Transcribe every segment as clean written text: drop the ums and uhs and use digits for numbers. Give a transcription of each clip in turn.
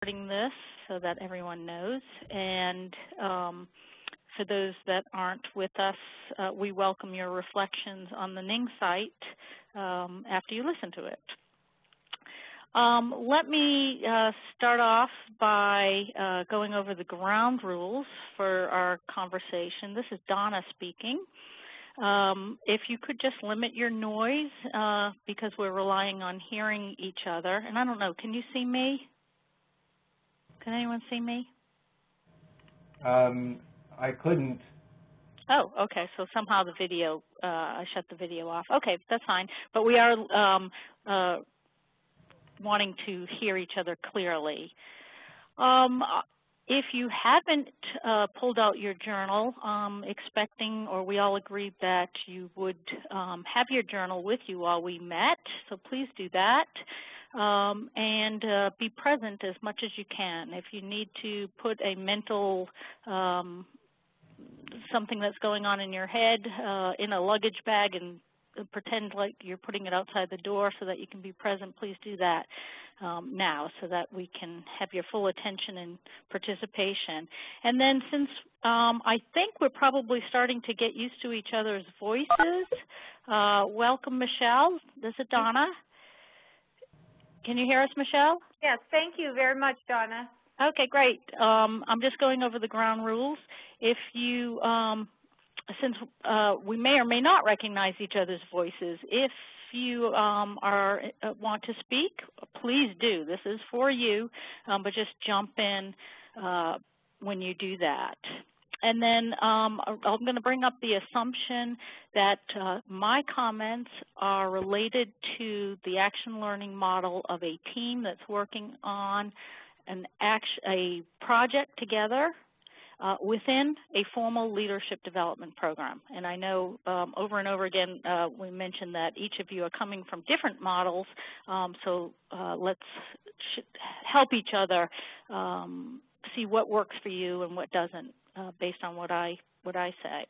recording this so that everyone knows. And for those that aren't with us, we welcome your reflections on the Ning site after you listen to it. Let me start off by going over the ground rules for our conversation. This is Donna speaking. If you could just limit your noise because we're relying on hearing each other. And I don't know, can you see me? Can anyone see me? I couldn't. Oh, okay. So somehow the video, I shut the video off. Okay, that's fine. But we are wanting to hear each other clearly. If you haven't pulled out your journal, expecting, or we all agreed that you would have your journal with you while we met, so please do that. And be present as much as you can. If you need to put a mental something that's going on in your head in a luggage bag and pretend like you're putting it outside the door so that you can be present, please do that now so that we can have your full attention and participation. And then since I think we're probably starting to get used to each other's voices, welcome Michelle. This is Donna. Can you hear us, Michelle? Yes, thank you very much, Donna. Okay, great. I'm just going over the ground rules. If you, since we may or may not recognize each other's voices, if you want to speak, please do. This is for you, but just jump in when you do that. And then I'm going to bring up the assumption that my comments are related to the action learning model of a team that's working on a project together within a formal leadership development program. And I know over and over again we mentioned that each of you are coming from different models, so let's help each other see what works for you and what doesn't. Based on what I say.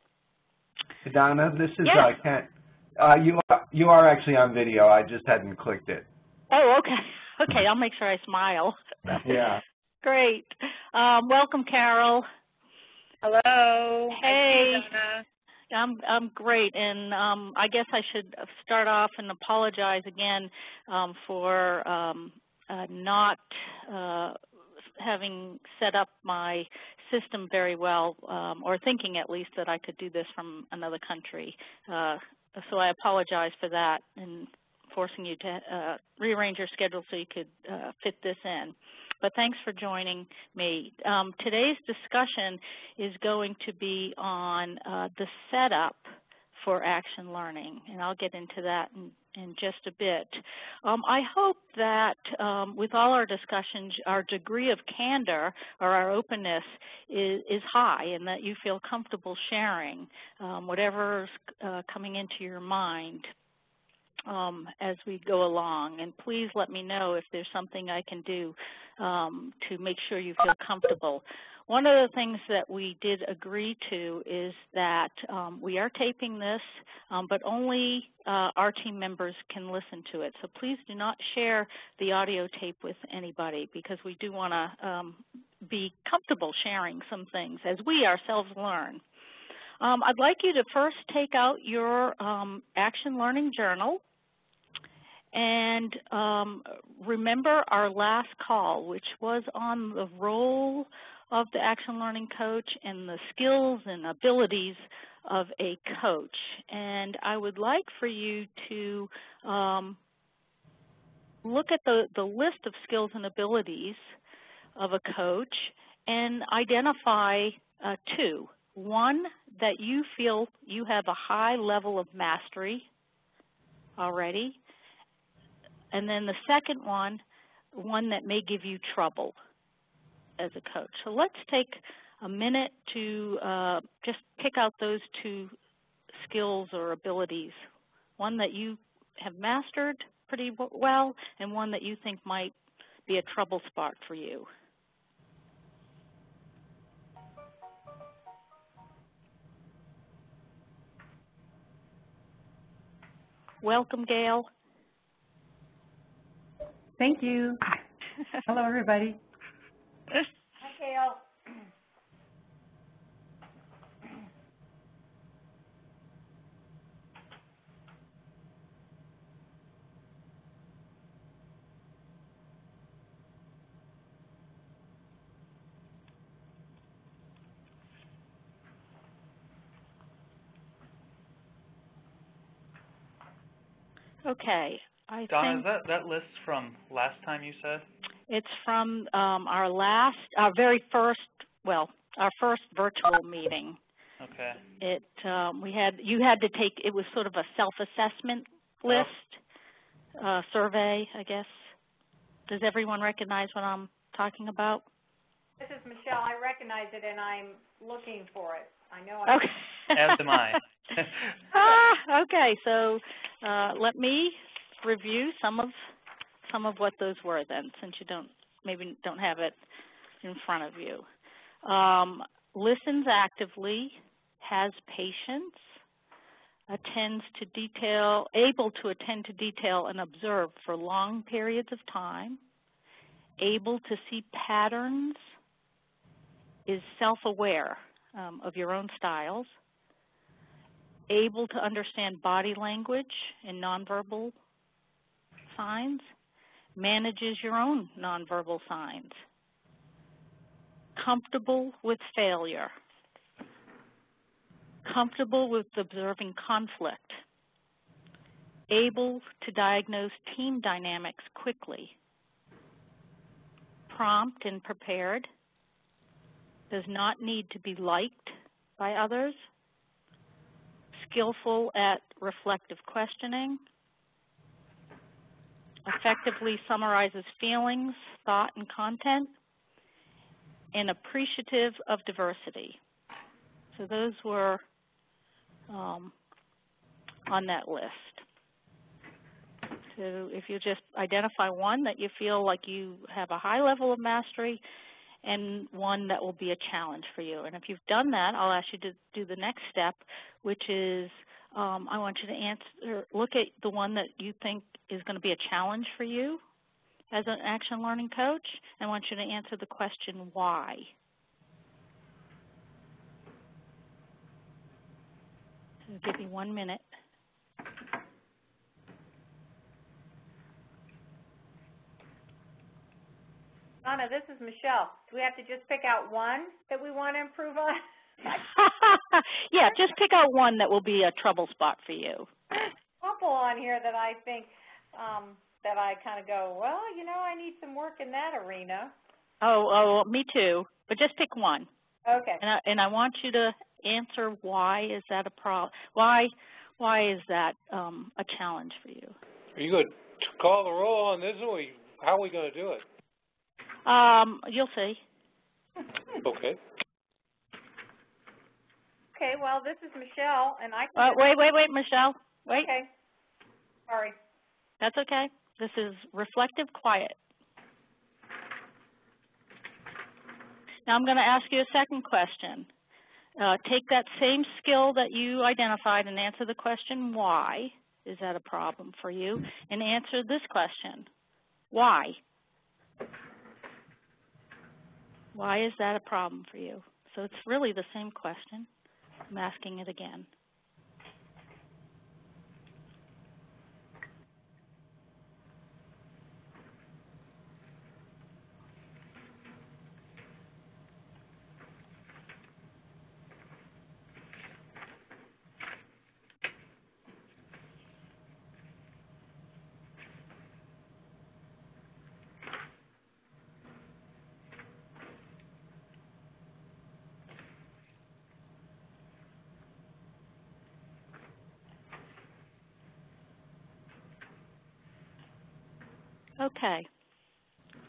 Donna, this is yes. Kent. You are actually on video. I just hadn't clicked it. Oh, okay. Okay, I'll make sure I smile. Yeah. Great. Welcome, Carol. Hello. Hey. Donna. I'm great, and I guess I should start off and apologize again for not having set up my system very well, or thinking at least that I could do this from another country. So I apologize for that and forcing you to rearrange your schedule so you could fit this in. But thanks for joining me. Today's discussion is going to be on the setup for action learning, and I'll get into that in just a bit. I hope that with all our discussions, our degree of candor or our openness is high, and that you feel comfortable sharing whatever's coming into your mind as we go along. And please let me know if there's something I can do to make sure you feel comfortable. One of the things that we did agree to is that we are taping this, but only our team members can listen to it. So please do not share the audio tape with anybody, because we do want to be comfortable sharing some things as we ourselves learn. I'd like you to first take out your action learning journal and remember our last call, which was on the role of the action learning coach and the skills and abilities of a coach. And I would like for you to look at the list of skills and abilities of a coach and identify two. One, that you feel you have a high level of mastery already, and then the second one that may give you trouble as a coach. So let's take a minute to just pick out those two skills or abilities, one that you have mastered pretty well and one that you think might be a trouble spot for you. Welcome, Gail. Thank you. Hello, everybody. Hi, Kale. Okay. Donna, is that list from last time you said? It's from our first virtual meeting. Okay. You had to take, it was sort of a self-assessment list, survey, I guess. Does everyone recognize what I'm talking about? This is Michelle. I recognize it, and I'm looking for it. I know. Okay. As am I. Okay. So let me review some of what those were then, since you maybe don't have it in front of you. Listens actively, has patience, able to attend to detail and observe for long periods of time, able to see patterns, is self-aware of your own styles, able to understand body language and nonverbal signs, manages your own nonverbal signs, comfortable with failure, comfortable with observing conflict, able to diagnose team dynamics quickly, prompt and prepared, does not need to be liked by others, skillful at reflective questioning, effectively summarizes feelings, thought, and content, and appreciative of diversity. So those were on that list. So if you just identify one that you feel like you have a high level of mastery and one that will be a challenge for you. And if you've done that, I'll ask you to do the next step, which is I want you to look at the one that you think is going to be a challenge for you as an action learning coach. I want you to answer the question, why? So I'll give you 1 minute. Donna, this is Michelle. Do we have to just pick out one that we want to improve on? Yeah, just pick out one that will be a trouble spot for you. There's a couple on here that I think that I kind of go, well, you know, I need some work in that arena. Oh, me too. But just pick one. Okay. And I want you to answer why is that a problem? Why is that a challenge for you? Are you going to call the roll on this, or how are we going to do it? You'll see. Okay. Okay, well, this is Michelle, and I can... Wait, Michelle. Wait. Okay. Sorry. That's okay. This is reflective quiet. Now I'm going to ask you a second question. Take that same skill that you identified and answer the question, why is that a problem for you? And answer this question, why? Why is that a problem for you? So it's really the same question. I'm asking it again. Okay.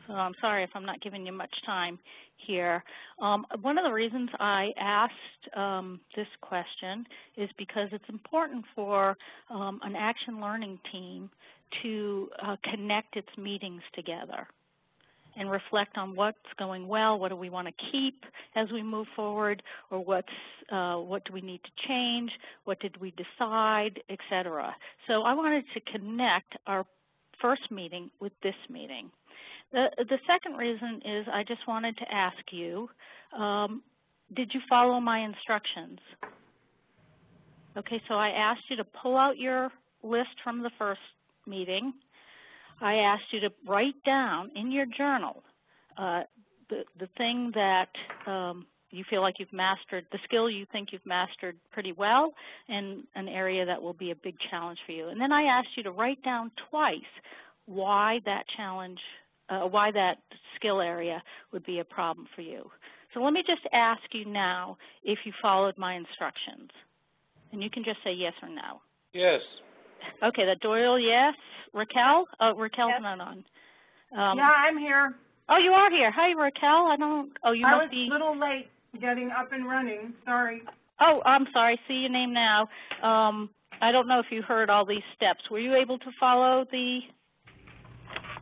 So I'm sorry if I'm not giving you much time here. One of the reasons I asked this question is because it's important for an action learning team to connect its meetings together and reflect on what's going well, what do we want to keep as we move forward, or what do we need to change, what did we decide, et cetera. So I wanted to connect our first meeting with this meeting. The second reason is I just wanted to ask you, did you follow my instructions? Okay, so I asked you to pull out your list from the first meeting. I asked you to write down in your journal the thing that you feel like you've mastered, the skill you think you've mastered pretty well, and an area that will be a big challenge for you. And then I asked you to write down twice why that challenge, why that skill area would be a problem for you. So let me just ask you now if you followed my instructions. And you can just say yes or no. Yes. Okay, that Doyle, yes. Raquel? Oh, Raquel's Yes. not on. Yeah, I'm here. Oh, you are here. Hi, Raquel. I must be. I was a little late getting up and running. Sorry. Oh, I'm sorry. See your name now. I don't know if you heard all these steps. Were you able to follow the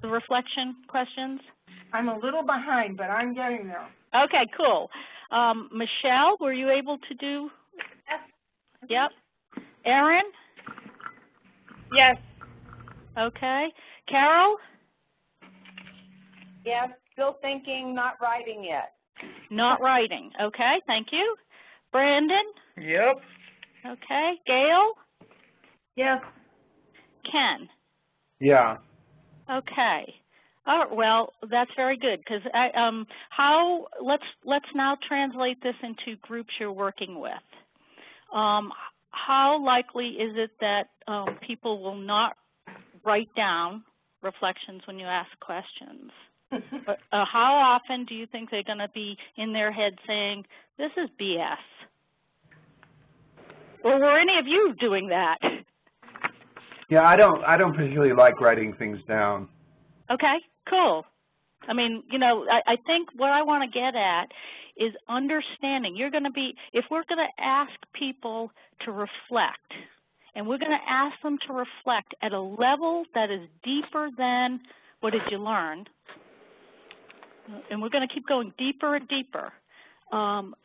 reflection questions? I'm a little behind, but I'm getting there. Okay, cool. Michelle, were you able to do? Yes. Yep. Erin? Yes. Okay. Carol? Yes, still thinking, not writing yet. Not writing. Okay, thank you. Brandon? Yep. Okay. Gail? Yes. Ken? Yeah. Okay. All right, well, that's very good because let's now translate this into groups you're working with. How likely is it that people will not write down reflections when you ask questions? How often do you think they're going to be in their head saying, this is BS? Or were any of you doing that? Yeah, I don't particularly like writing things down. Okay, cool. I mean, you know, I think what I want to get at is understanding. You're going to be, if we're going to ask people to reflect, and we're going to ask them to reflect at a level that is deeper than what did you learn, and we're going to keep going deeper and deeper,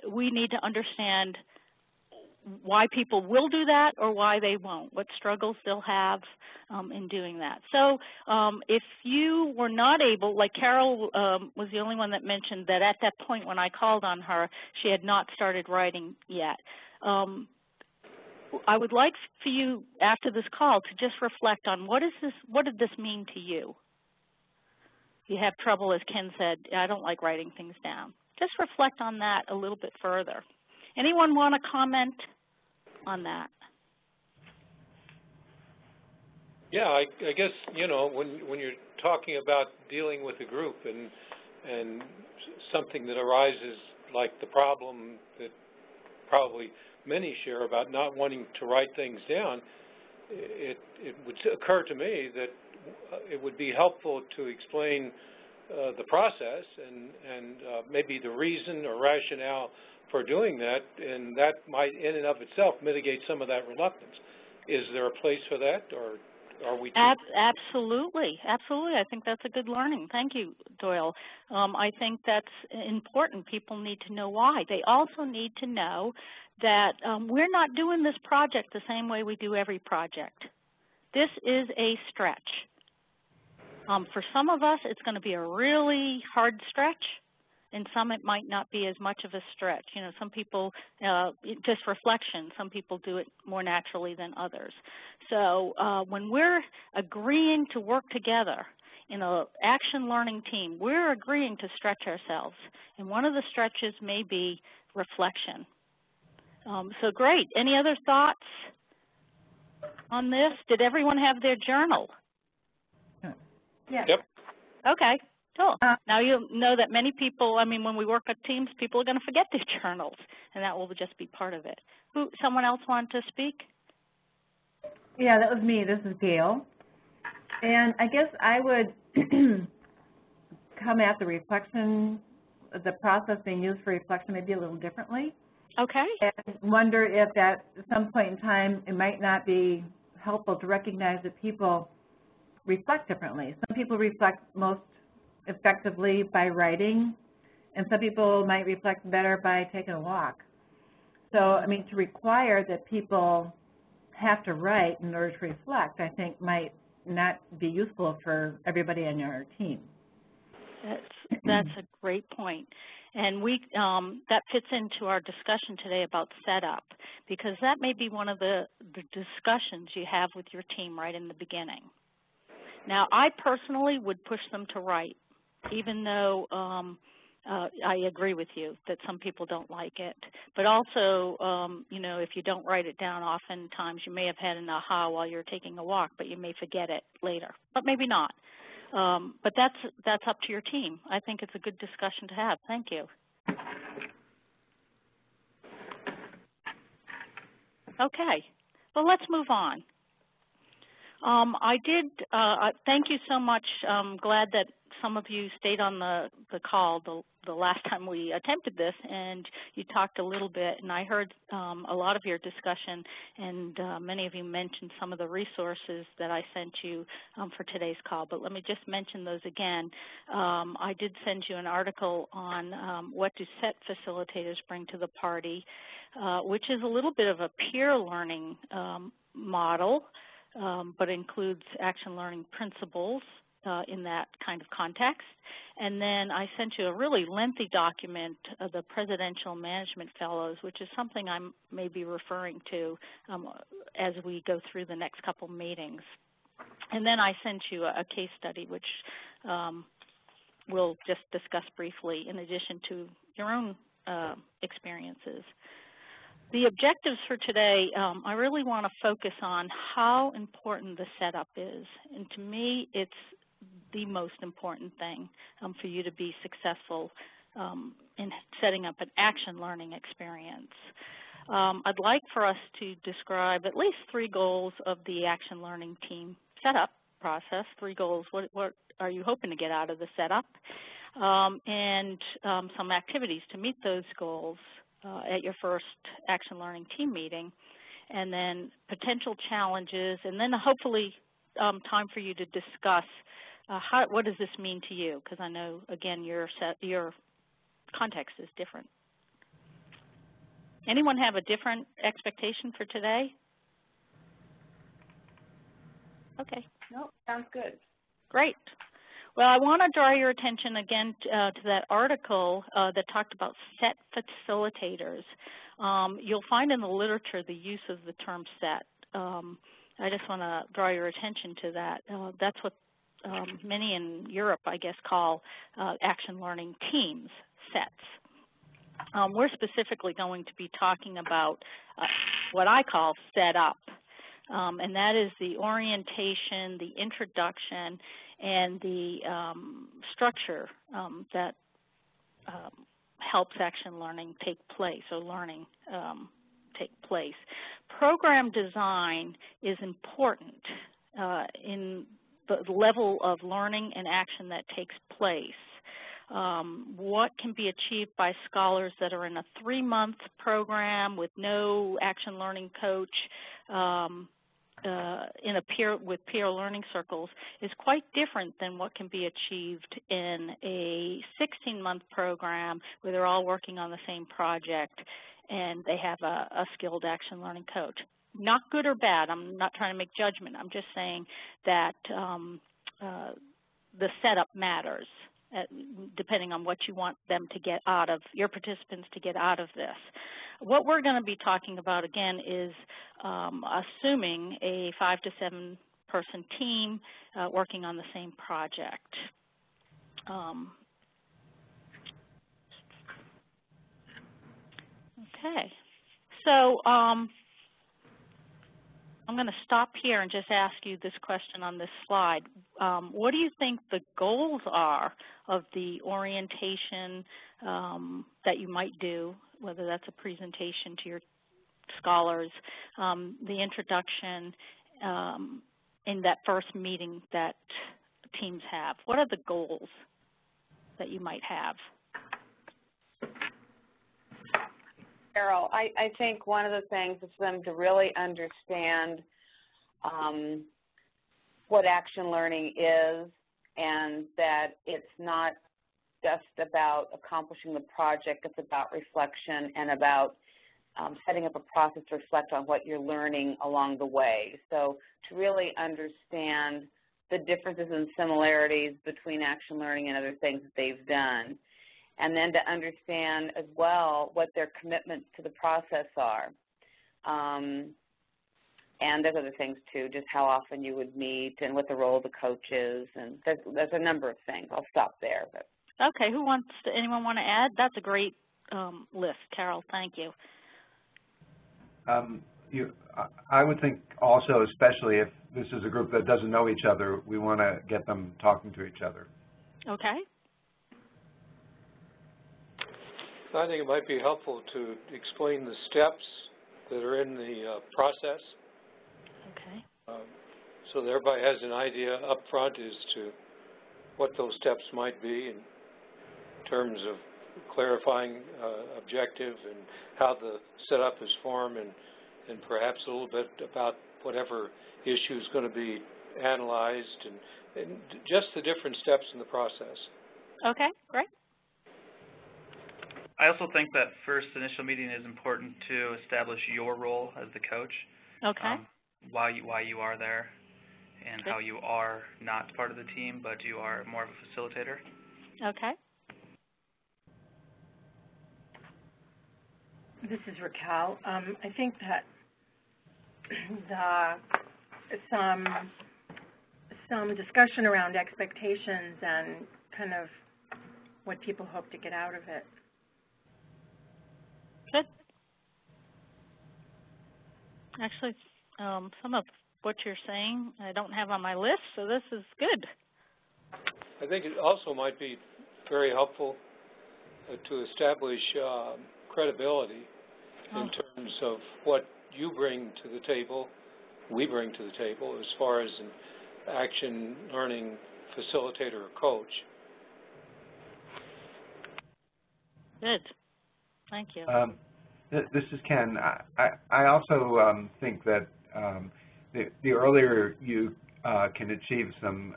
we need to understand why people will do that or why they won't, what struggles they'll have in doing that. So if you were not able, like Carol was the only one that mentioned that at that point when I called on her, she had not started writing yet. I would like for you, after this call, to just reflect on what did this mean to you? You have trouble, as Ken said, I don't like writing things down. Just reflect on that a little bit further. Anyone want to comment on that? Yeah, I guess, you know, when you're talking about dealing with a group and something that arises like the problem that probably many share about not wanting to write things down, it would occur to me that it would be helpful to explain the process and maybe the reason or rationale for doing that, and that might in and of itself mitigate some of that reluctance. Is there a place for that, or are we? Absolutely, absolutely. I think that's a good learning. Thank you, Doyle. I think that's important. People need to know why. They also need to know that we're not doing this project the same way we do every project. This is a stretch. For some of us, it's going to be a really hard stretch, and some it might not be as much of a stretch. You know, some people, just reflection, some people do it more naturally than others. So when we're agreeing to work together in an action learning team, we're agreeing to stretch ourselves. And one of the stretches may be reflection. So great. Any other thoughts on this? Did everyone have their journal? Yes. Yep. Okay, cool. Now you know that many people, I mean, when we work with teams, people are going to forget their journals, and that will just be part of it. Someone else want to speak? Yeah, that was me. This is Gail. And I guess I would come at the reflection, the process being used for reflection maybe a little differently. Okay. And wonder if at some point in time it might not be helpful to recognize that people reflect differently. Some people reflect most effectively by writing, and some people might reflect better by taking a walk. So, I mean, to require that people have to write in order to reflect, I think might not be useful for everybody on your team. That's a great point. And that fits into our discussion today about setup, because that may be one of the discussions you have with your team right in the beginning. Now, I personally would push them to write, even though I agree with you that some people don't like it. But also, you know, if you don't write it down, oftentimes you may have had an aha while you're taking a walk, but you may forget it later, but maybe not. But that's up to your team. I think it's a good discussion to have. Thank you. Okay, well, let's move on. Thank you so much. I'm glad that some of you stayed on the call the last time we attempted this, and you talked a little bit, and I heard a lot of your discussion, and many of you mentioned some of the resources that I sent you for today's call, but let me just mention those again. I did send you an article on what do SET facilitators bring to the party, which is a little bit of a peer learning model, but includes action learning principles in that kind of context. And then I sent you a really lengthy document of the Presidential Management Fellows, which is something I may be referring to as we go through the next couple meetings. And then I sent you a case study, which we'll just discuss briefly in addition to your own experiences. The objectives for today, I really want to focus on how important the setup is. And to me, it's the most important thing for you to be successful in setting up an action learning experience. I'd like for us to describe at least 3 goals of the action learning team setup process. 3 goals. What are you hoping to get out of the setup? And some activities to meet those goals at your first action learning team meeting, and then potential challenges, and then hopefully time for you to discuss what does this mean to you, because I know, again, your context is different. Anyone have a different expectation for today? Okay. Nope, sounds good. Great. Well, I want to draw your attention again to that article that talked about SET facilitators. You'll find in the literature the use of the term SET. I just want to draw your attention to that. That's what many in Europe, I guess, call action learning teams, SETs. We're specifically going to be talking about what I call set up, and that is the orientation, the introduction, and the structure that helps action learning take place, or learning take place. Program design is important in the level of learning and action that takes place. What can be achieved by scholars that are in a 3-month program with no action learning coach with peer learning circles is quite different than what can be achieved in a 16-month program where they're all working on the same project and they have a skilled action learning coach. Not good or bad. I'm not trying to make judgment. I'm just saying that the setup matters, depending on what you want them to get out of, your participants to get out of this. What we're going to be talking about, again, is assuming a 5 to 7 person team working on the same project. Okay, so I'm going to stop here and just ask you this question on this slide. What do you think the goals are of the orientation that you might do, whether that's a presentation to your scholars, the introduction in that first meeting that teams have? What are the goals that you might have? Carol, I think one of the things is for them to really understand what action learning is, and that it's not just about accomplishing the project, it's about reflection and about setting up a process to reflect on what you're learning along the way. So to really understand the differences and similarities between action learning and other things that they've done, and then to understand as well what their commitments to the process are. And there's other things too, just how often you would meet and what the role of the coach is, and there's a number of things. I'll stop there. But. Okay, anyone want to add? That's a great list, Carol, thank you. I would think also, especially if this is a group that doesn't know each other, we want to get them talking to each other. Okay. I think it might be helpful to explain the steps that are in the process. Okay. So that everybody has an idea up front as to what those steps might be in terms of clarifying objective and how the setup is formed, and perhaps a little bit about whatever issue is going to be analyzed, and just the different steps in the process. Okay, great. I also think that first initial meeting is important to establish your role as the coach. Okay. Why you are there, and how you are not part of the team, but you are more of a facilitator. Okay. This is Raquel. I think that some discussion around expectations and kind of what people hope to get out of it. Good. Actually, some of what you're saying I don't have on my list, so this is good. I think it also might be very helpful to establish credibility in terms of what you bring to the table, we bring to the table, as far as an action learning facilitator or coach. Good. Thank you. This is Ken. I also think that the earlier you can achieve some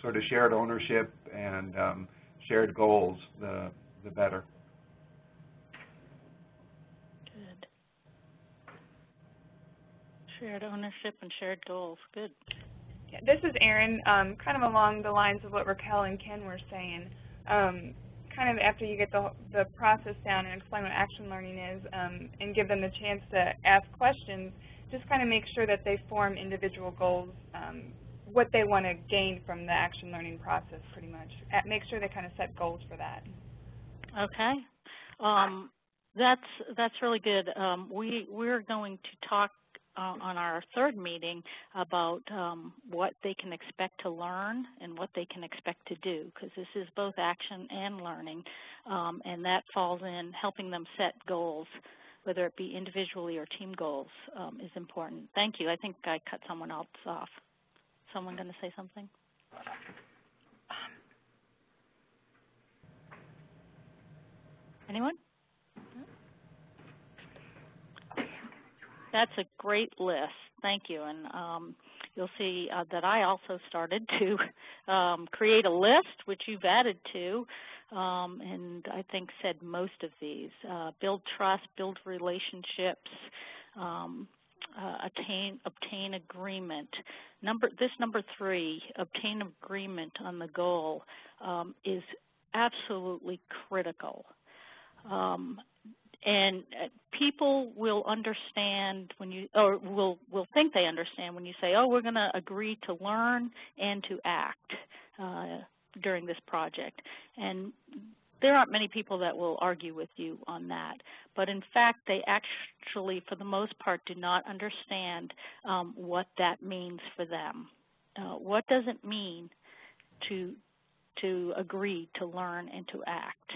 sort of shared ownership and shared goals, the better. Good. Shared ownership and shared goals. Good. Yeah, this is Erin, kind of along the lines of what Raquel and Ken were saying. Kind of after you get the process down and explain what action learning is, and give them the chance to ask questions, just kind of make sure that they form individual goals, what they want to gain from the action learning process, pretty much. Make sure they kind of set goals for that. Okay. That's really good. We're going to talk on our third meeting about what they can expect to learn and what they can expect to do, because this is both action and learning, and that falls in helping them set goals, whether it be individually or team goals, is important. Thank you. I think I cut someone else off. Someone going to say something? Anyone? That's a great list. Thank you. And you'll see that I also started to create a list, which you've added to, and I think said most of these. Build trust, build relationships, obtain agreement. Number 3, obtain agreement on the goal, is absolutely critical. And people will understand when you, or will think they understand when you say, oh, we're going to agree to learn and to act during this project. And there aren't many people that will argue with you on that. But in fact, they actually, for the most part, do not understand what that means for them. What does it mean to agree to learn and to act?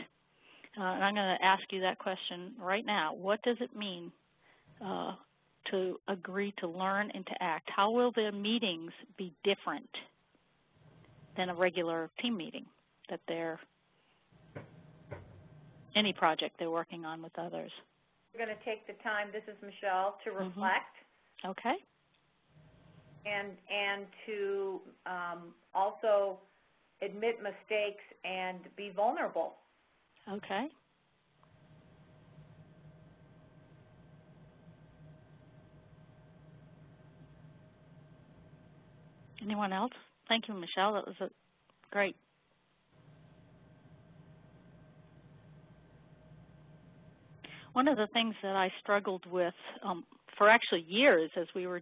And I'm going to ask you that question right now. What does it mean to agree to learn and to act? How will the meetings be different than a regular team meeting that any project they're working on with others? We're going to take the time, this is Michelle, to reflect. Okay. And to also admit mistakes and be vulnerable. Okay. Anyone else Thank you, Michelle. That was great. One of the things that I struggled with for actually years as we were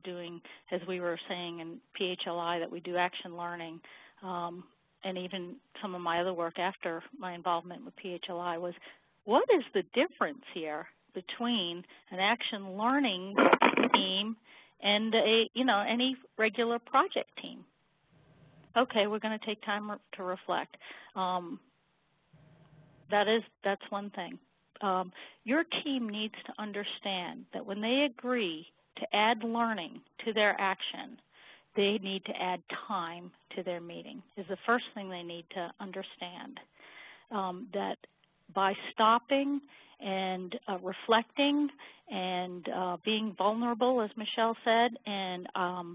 saying in PHLI that we do action learning, and even some of my other work after my involvement with PHLI was, what is the difference here between an action learning team and any regular project team? Okay, we're going to take time to reflect. That's one thing. Your team needs to understand that when they agree to add learning to their action, they need to add time to their meeting, is the first thing they need to understand. That by stopping and reflecting and being vulnerable, as Michelle said, and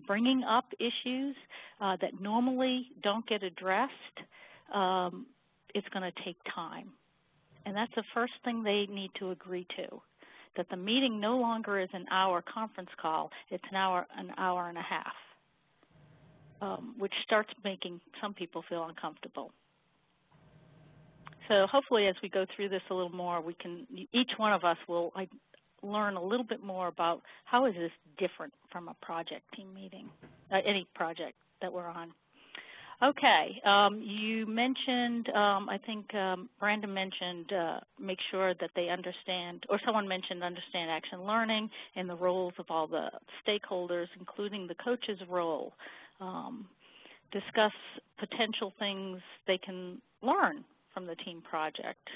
bringing up issues that normally don't get addressed, it's going to take time. And that's the first thing they need to agree to, that the meeting no longer is an hour conference call, it's an hour and a half, which starts making some people feel uncomfortable. So hopefully as we go through this a little more, each one of us will learn a little bit more about how is this different from a project team meeting, any project that we're on. Okay, you mentioned, I think Brandon mentioned make sure that they understand, or someone mentioned understand action learning and the roles of all the stakeholders, including the coach's role. Discuss potential things they can learn from the team project.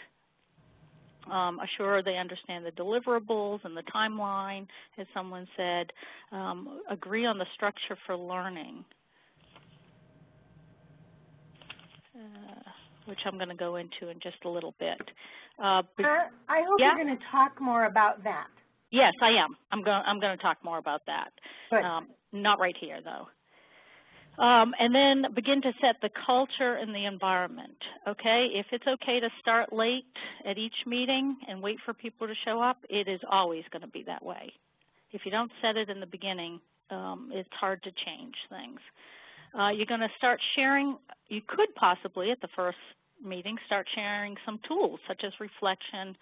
Assure they understand the deliverables and the timeline, as someone said. Agree on the structure for learning. Which I'm going to go into in just a little bit. I hope you're going to talk more about that. Yes, I am. I'm going to talk more about that. Good. Not right here, though. And then begin to set the culture and the environment. Okay, if it's okay to start late at each meeting and wait for people to show up, it is always going to be that way. If you don't set it in the beginning, it's hard to change things. You're going to start sharing, you could possibly at the first meeting start sharing some tools such as reflection,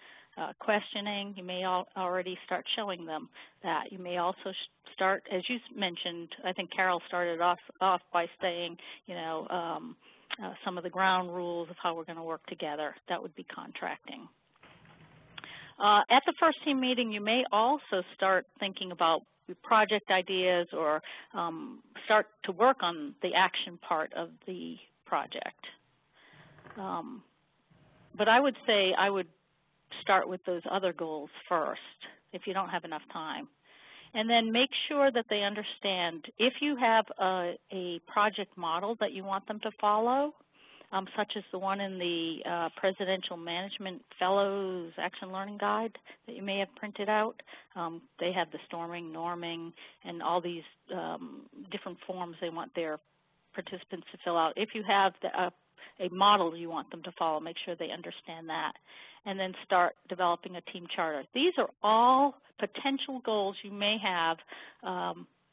questioning. You may already start showing them that. You may also start, as you mentioned, I think Carol started off by saying, some of the ground rules of how we're going to work together. That would be contracting. At the first team meeting, you may also start thinking about project ideas or start to work on the action part of the project. But I would say I would start with those other goals first if you don't have enough time. And then make sure that they understand if you have a project model that you want them to follow, such as the one in the Presidential Management Fellows Action Learning Guide that you may have printed out. They have the storming, norming, and all these different forms they want their participants to fill out. If you have a model you want them to follow, make sure they understand that. And then start developing a team charter. These are all potential goals you may have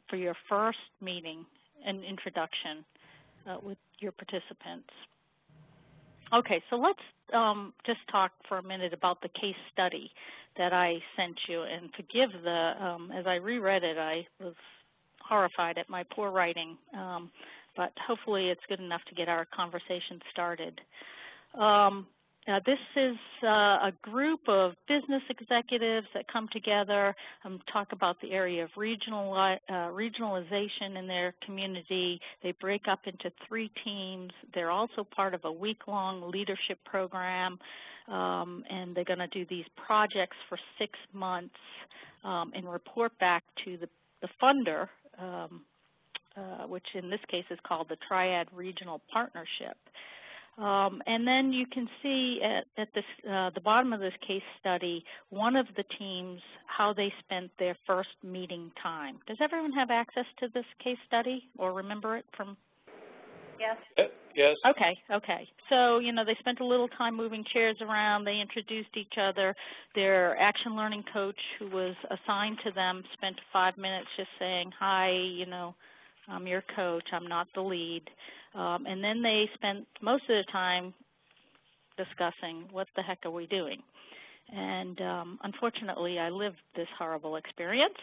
for your first meeting and introduction with your participants. Okay, so let's just talk for a minute about the case study that I sent you. And forgive as I reread it, I was horrified at my poor writing, but hopefully it's good enough to get our conversation started. This is a group of business executives that come together and talk about the area of regionalization in their community. They break up into 3 teams. They're also part of a week-long leadership program, and they're going to do these projects for 6 months and report back to the funder, which in this case is called the Triad Regional Partnership. And then you can see at this, the bottom of this case study, one of the teams, how they spent their first meeting time. Does everyone have access to this case study or remember it from? Yes. Yes. Okay. So, they spent a little time moving chairs around. They introduced each other. Their action learning coach, who was assigned to them, spent 5 minutes just saying, hi, I'm your coach. I'm not the lead. And then they spent most of the time discussing what the heck are we doing. And unfortunately, I lived this horrible experience,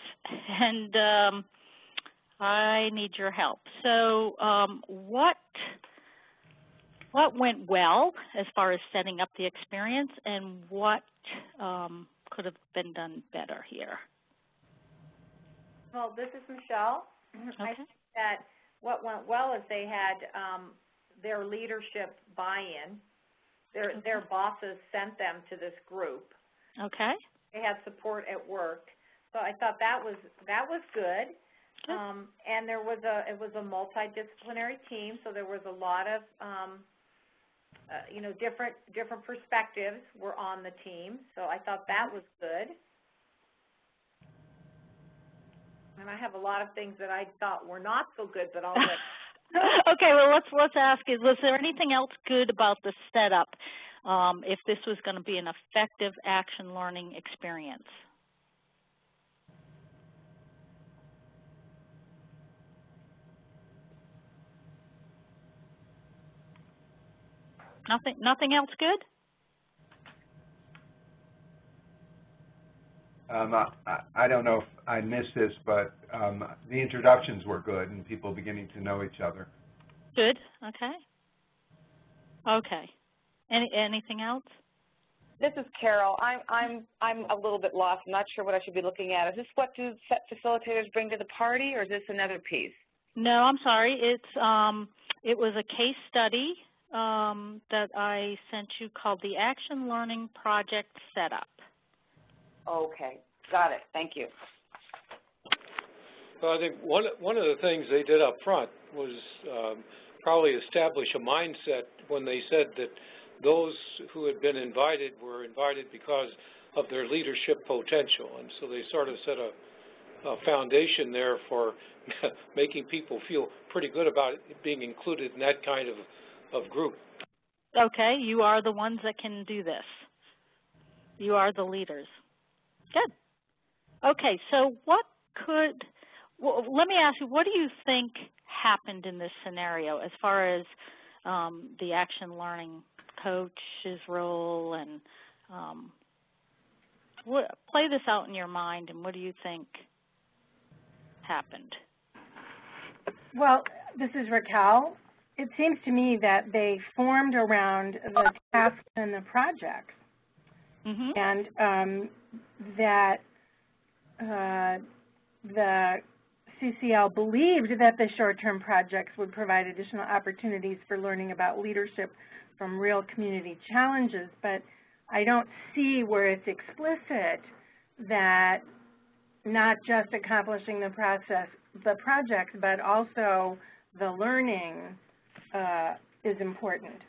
and I need your help. So what went well as far as setting up the experience, and what could have been done better here? Well, this is Michelle. Okay. I think that what went well is they had their leadership buy-in. Their bosses sent them to this group. Okay. They had support at work, so I thought that was good. And it was a multidisciplinary team, so there was a lot of different perspectives were on the team. So I thought that was good. And I have a lot of things that I thought were not so good, but I'll let. Okay, well, let's ask, was there anything else good about the setup if this was going to be an effective action learning experience? Nothing else good? I don't know if I missed this, but the introductions were good and people beginning to know each other. Good. Okay. Okay. Anything else? This is Carol. I'm a little bit lost. I'm not sure what I should be looking at. Is this what do facilitators bring to the party, or is this another piece? No, I'm sorry. It was a case study that I sent you called the Action Learning Project Setup. Okay, got it. Thank you. Well, I think one of the things they did up front was probably establish a mindset when they said that those who had been invited were invited because of their leadership potential, and so they sort of set a foundation there for making people feel pretty good about being included in that kind of group. Okay, you are the ones that can do this. You are the leaders. Good. Okay, so let me ask you, what do you think happened in this scenario as far as the action learning coach's role, and play this out in your mind, and what do you think happened? Well, this is Raquel. It seems to me that they formed around the tasks and the projects, and that the CCL believed that the short-term projects would provide additional opportunities for learning about leadership from real community challenges, but I don't see where it's explicit that not just accomplishing the projects, but also the learning is important.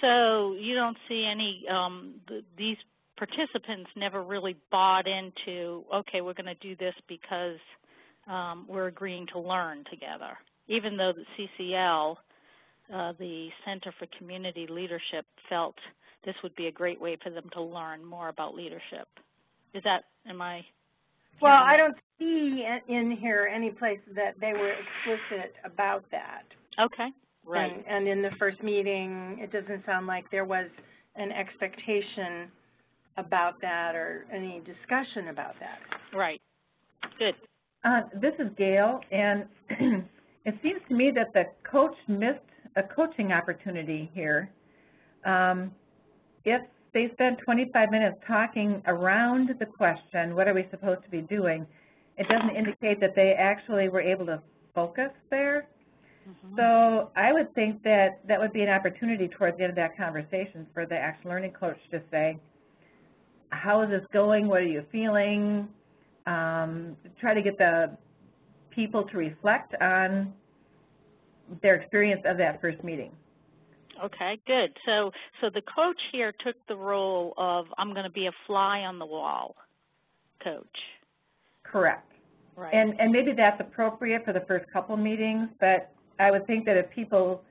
So you don't see any, these participants never really bought into, okay, we're going to do this because we're agreeing to learn together, even though the CCL, the Center for Community Leadership, felt this would be a great way for them to learn more about leadership. Well, I don't see in here any place that they were explicit about that. Okay, right. And in the first meeting, it doesn't sound like there was an expectation about that or any discussion about that. Right. Good. This is Gail, and it seems to me that the coach missed a coaching opportunity here. If they spent 25 minutes talking around the question, what are we supposed to be doing, it doesn't indicate that they actually were able to focus there. So I would think that that would be an opportunity towards the end of that conversation for the action learning coach to say, how is this going? What are you feeling? Try to get the people to reflect on their experience of that first meeting. Okay, good. So the coach here took the role of, I'm going to be a fly on the wall coach. Correct. Right. And maybe that's appropriate for the first couple meetings, but I would think that if people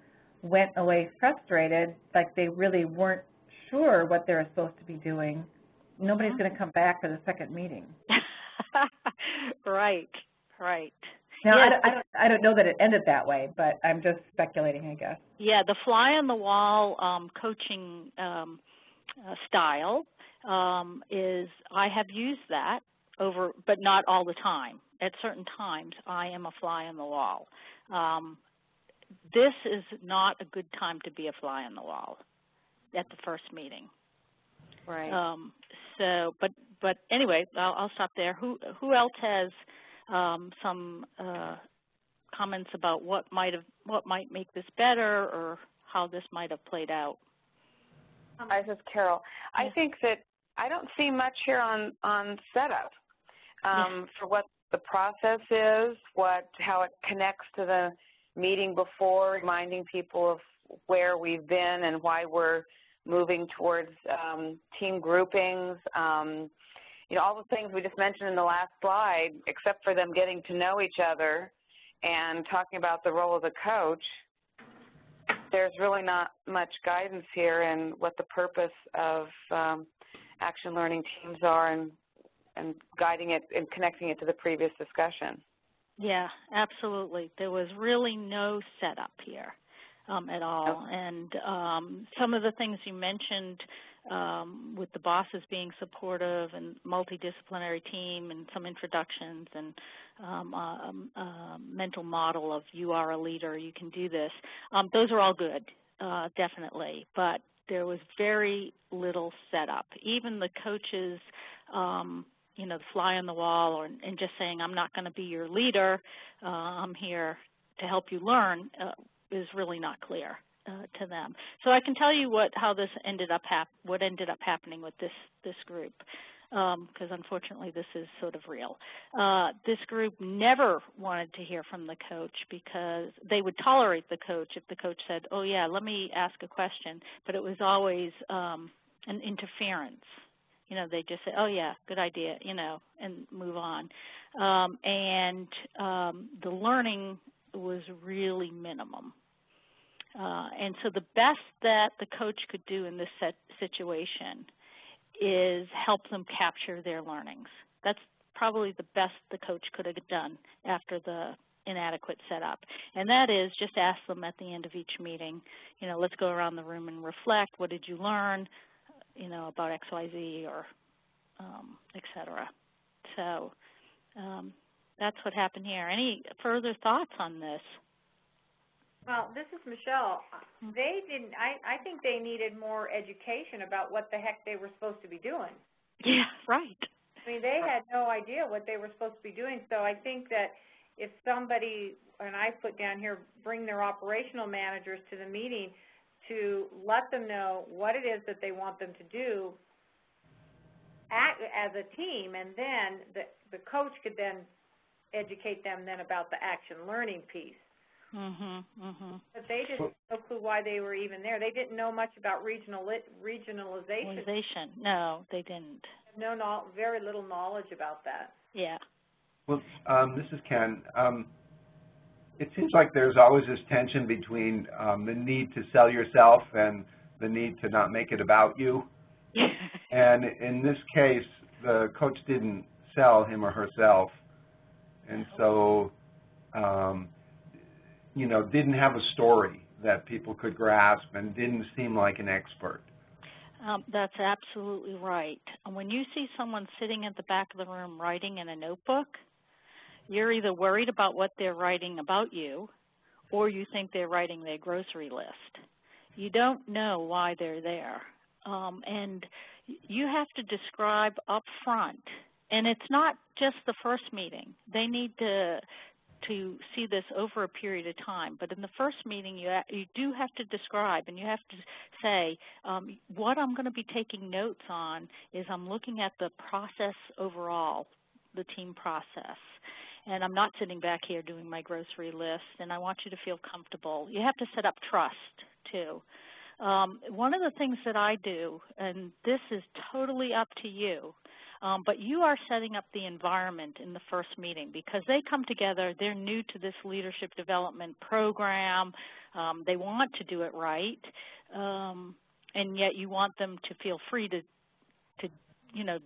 went away frustrated, like they really weren't sure what they were supposed to be doing, nobody's going to come back for the second meeting. Right, right. Now, yes, I don't know that it ended that way, but I'm just speculating, I guess. Yeah, the fly-on-the-wall coaching style is, I have used that but not all the time. At certain times, I am a fly on the wall. This is not a good time to be a fly on the wall at the first meeting. Right. So, but anyway, I'll stop there. Who else has some comments about what might make this better, or how this might have played out? This is Carol. Yeah. I think that I don't see much here on setup for what the process is, how it connects to the meeting before, reminding people of where we've been and why we're moving towards team groupings. You know, all the things we just mentioned in the last slide, except for them getting to know each other and talking about the role of the coach, there's really not much guidance here in what the purpose of action learning teams are and guiding it and connecting it to the previous discussion. Yeah, absolutely. There was really no setup here at all. And some of the things you mentioned with the bosses being supportive and multidisciplinary team and some introductions and mental model of you are a leader, you can do this. Those are all good, definitely, but there was very little setup. Even the coaches, you know, the fly on the wall and just saying, I'm not going to be your leader, I'm here to help you learn, is really not clear to them. So I can tell you what ended up happening with this group, because unfortunately this is sort of real. This group never wanted to hear from the coach because they would tolerate the coach if the coach said, oh yeah, let me ask a question, but it was always an interference. You know, they just say, oh yeah, good idea, you know, and move on. The learning was really minimum. And so the best that the coach could do in this situation is help them capture their learnings. That's probably the best the coach could have done after the inadequate setup. And that is just ask them at the end of each meeting, you know, let's go around the room and reflect. What did you learn, you know, about XYZ or et cetera. So that's what happened here. Any further thoughts on this? Well, this is Michelle. I think they needed more education about what the heck they were supposed to be doing. Yeah, right. I mean, they had no idea what they were supposed to be doing. So I think that if somebody, and I put down here, bring their operational managers to the meeting to let them know what it is that they want them to do as a team, and then the coach could then educate them then about the action learning piece. But they didn't have no clue why they were even there. They didn't know much about regionalization. No, they didn't. Very little knowledge about that. Yeah. Well, this is Ken. It seems like there's always this tension between the need to sell yourself and the need to not make it about you. And in this case, the coach didn't sell him or herself, and so you know, didn't have a story that people could grasp and didn't seem like an expert. That's absolutely right. And when you see someone sitting at the back of the room writing in a notebook, you're either worried about what they're writing about you or you think they're writing their grocery list. You don't know why they're there. And you have to describe up front. And it's not just the first meeting. They need to see this over a period of time. But in the first meeting, you do have to describe, and you have to say, what I'm going to be taking notes on is I'm looking at the process overall, the team process. And I'm not sitting back here doing my grocery list, and I want you to feel comfortable. You have to set up trust, too. One of the things that I do, and this is totally up to you, but you are setting up the environment in the first meeting because they come together, they're new to this leadership development program, they want to do it right, and yet you want them to feel free to you know,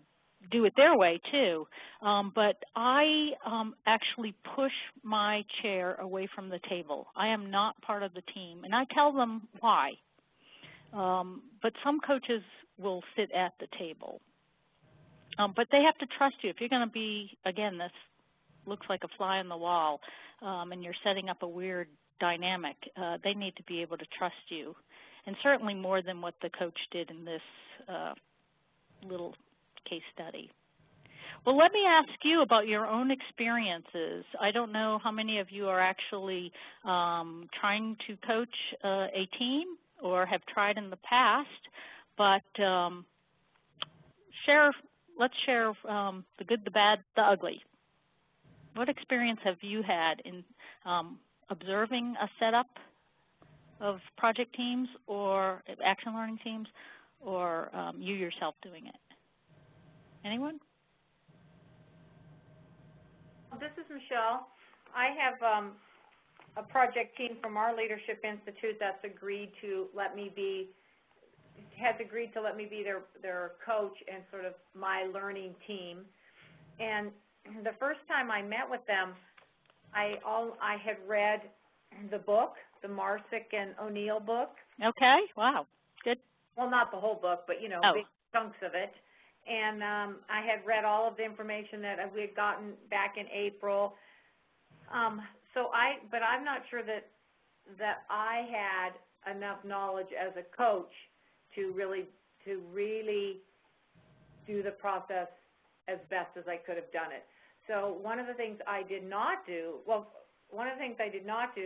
do it their way too. But I actually push my chair away from the table. I am not part of the team, and I tell them why. But some coaches will sit at the table. But they have to trust you. If you're going to be, again, this looks like a fly on the wall, and you're setting up a weird dynamic, they need to be able to trust you, and certainly more than what the coach did in this little case study. Well, let me ask you about your own experiences. I don't know how many of you are actually trying to coach a team or have tried in the past, but let's share the good, the bad, the ugly. What experience have you had in observing a setup of project teams or action learning teams, or you yourself doing it? Anyone? This is Michelle. I have a project team from our Leadership Institute that's agreed to let me be their coach and sort of my learning team. And the first time I met with them, I had read the book, the Marsick and O'Neill book. Okay, wow, good. Well, not the whole book, but, you know, big chunks of it. And I had read all of the information that we had gotten back in April. But I'm not sure that I had enough knowledge as a coach to really do the process as best as I could have done it. So one of the things I did not do,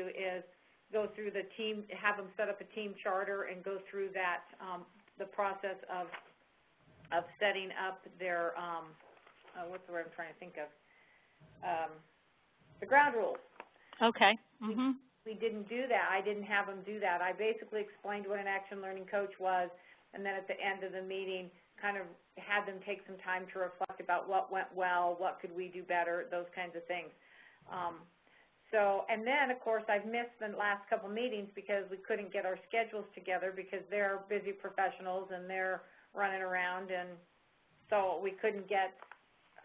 is go through the team, have them set up a team charter and go through that, the process of setting up their, what's the word I'm trying to think of, the ground rules. Okay. Mm-hmm. We didn't do that. I didn't have them do that. I basically explained what an action learning coach was, and then at the end of the meeting kind of had them take some time to reflect about what went well, what could we do better, those kinds of things. And then, of course, I've missed the last couple meetings because we couldn't get our schedules together because they're busy professionals and they're running around, and so we couldn't get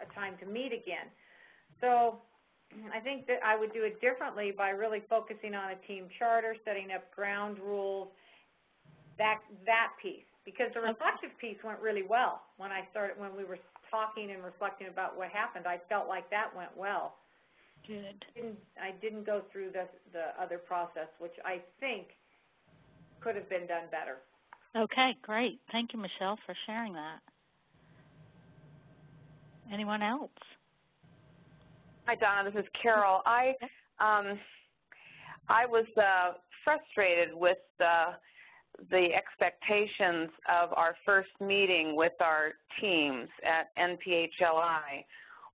a time to meet again. So I think that I would do it differently by really focusing on a team charter, setting up ground rules, that piece. Because the reflective piece went really well when we were talking and reflecting about what happened. I felt like that went well. Good. I didn't go through the other process, which I think could have been done better. Okay, great. Thank you, Michelle, for sharing that. Anyone else? Hi, Donna. This is Carol. I was frustrated with the expectations of our first meeting with our teams at NPHLI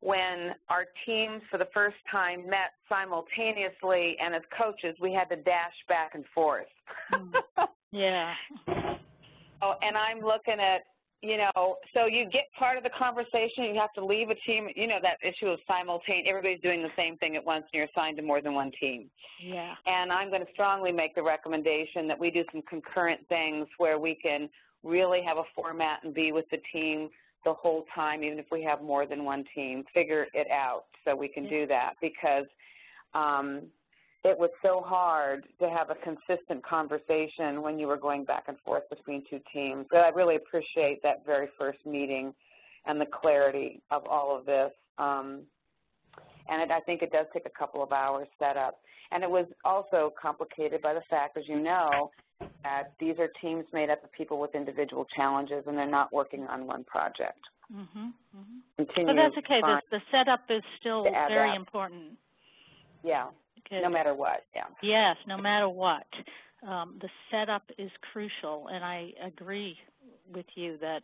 when our teams for the first time met simultaneously, and as coaches we had to dash back and forth. Yeah. Oh, and I'm looking at, so you get part of the conversation, you have to leave a team, that issue of simultaneous, everybody's doing the same thing at once and you're assigned to more than one team. Yeah. And I'm going to strongly make the recommendation that we do some concurrent things where we can really have a format and be with the team the whole time, even if we have more than one team, figure it out so we can do that, because it was so hard to have a consistent conversation when you were going back and forth between two teams. But I really appreciate that very first meeting and the clarity of all of this. And I think it does take a couple of hours set up. And it was also complicated by the fact, as you know, that these are teams made up of people with individual challenges, and they're not working on one project. Mm-hmm. Mm-hmm. But that's okay. The setup is still very important. Yeah. Good. No matter what, yeah. Yes, no matter what. The setup is crucial, and I agree with you that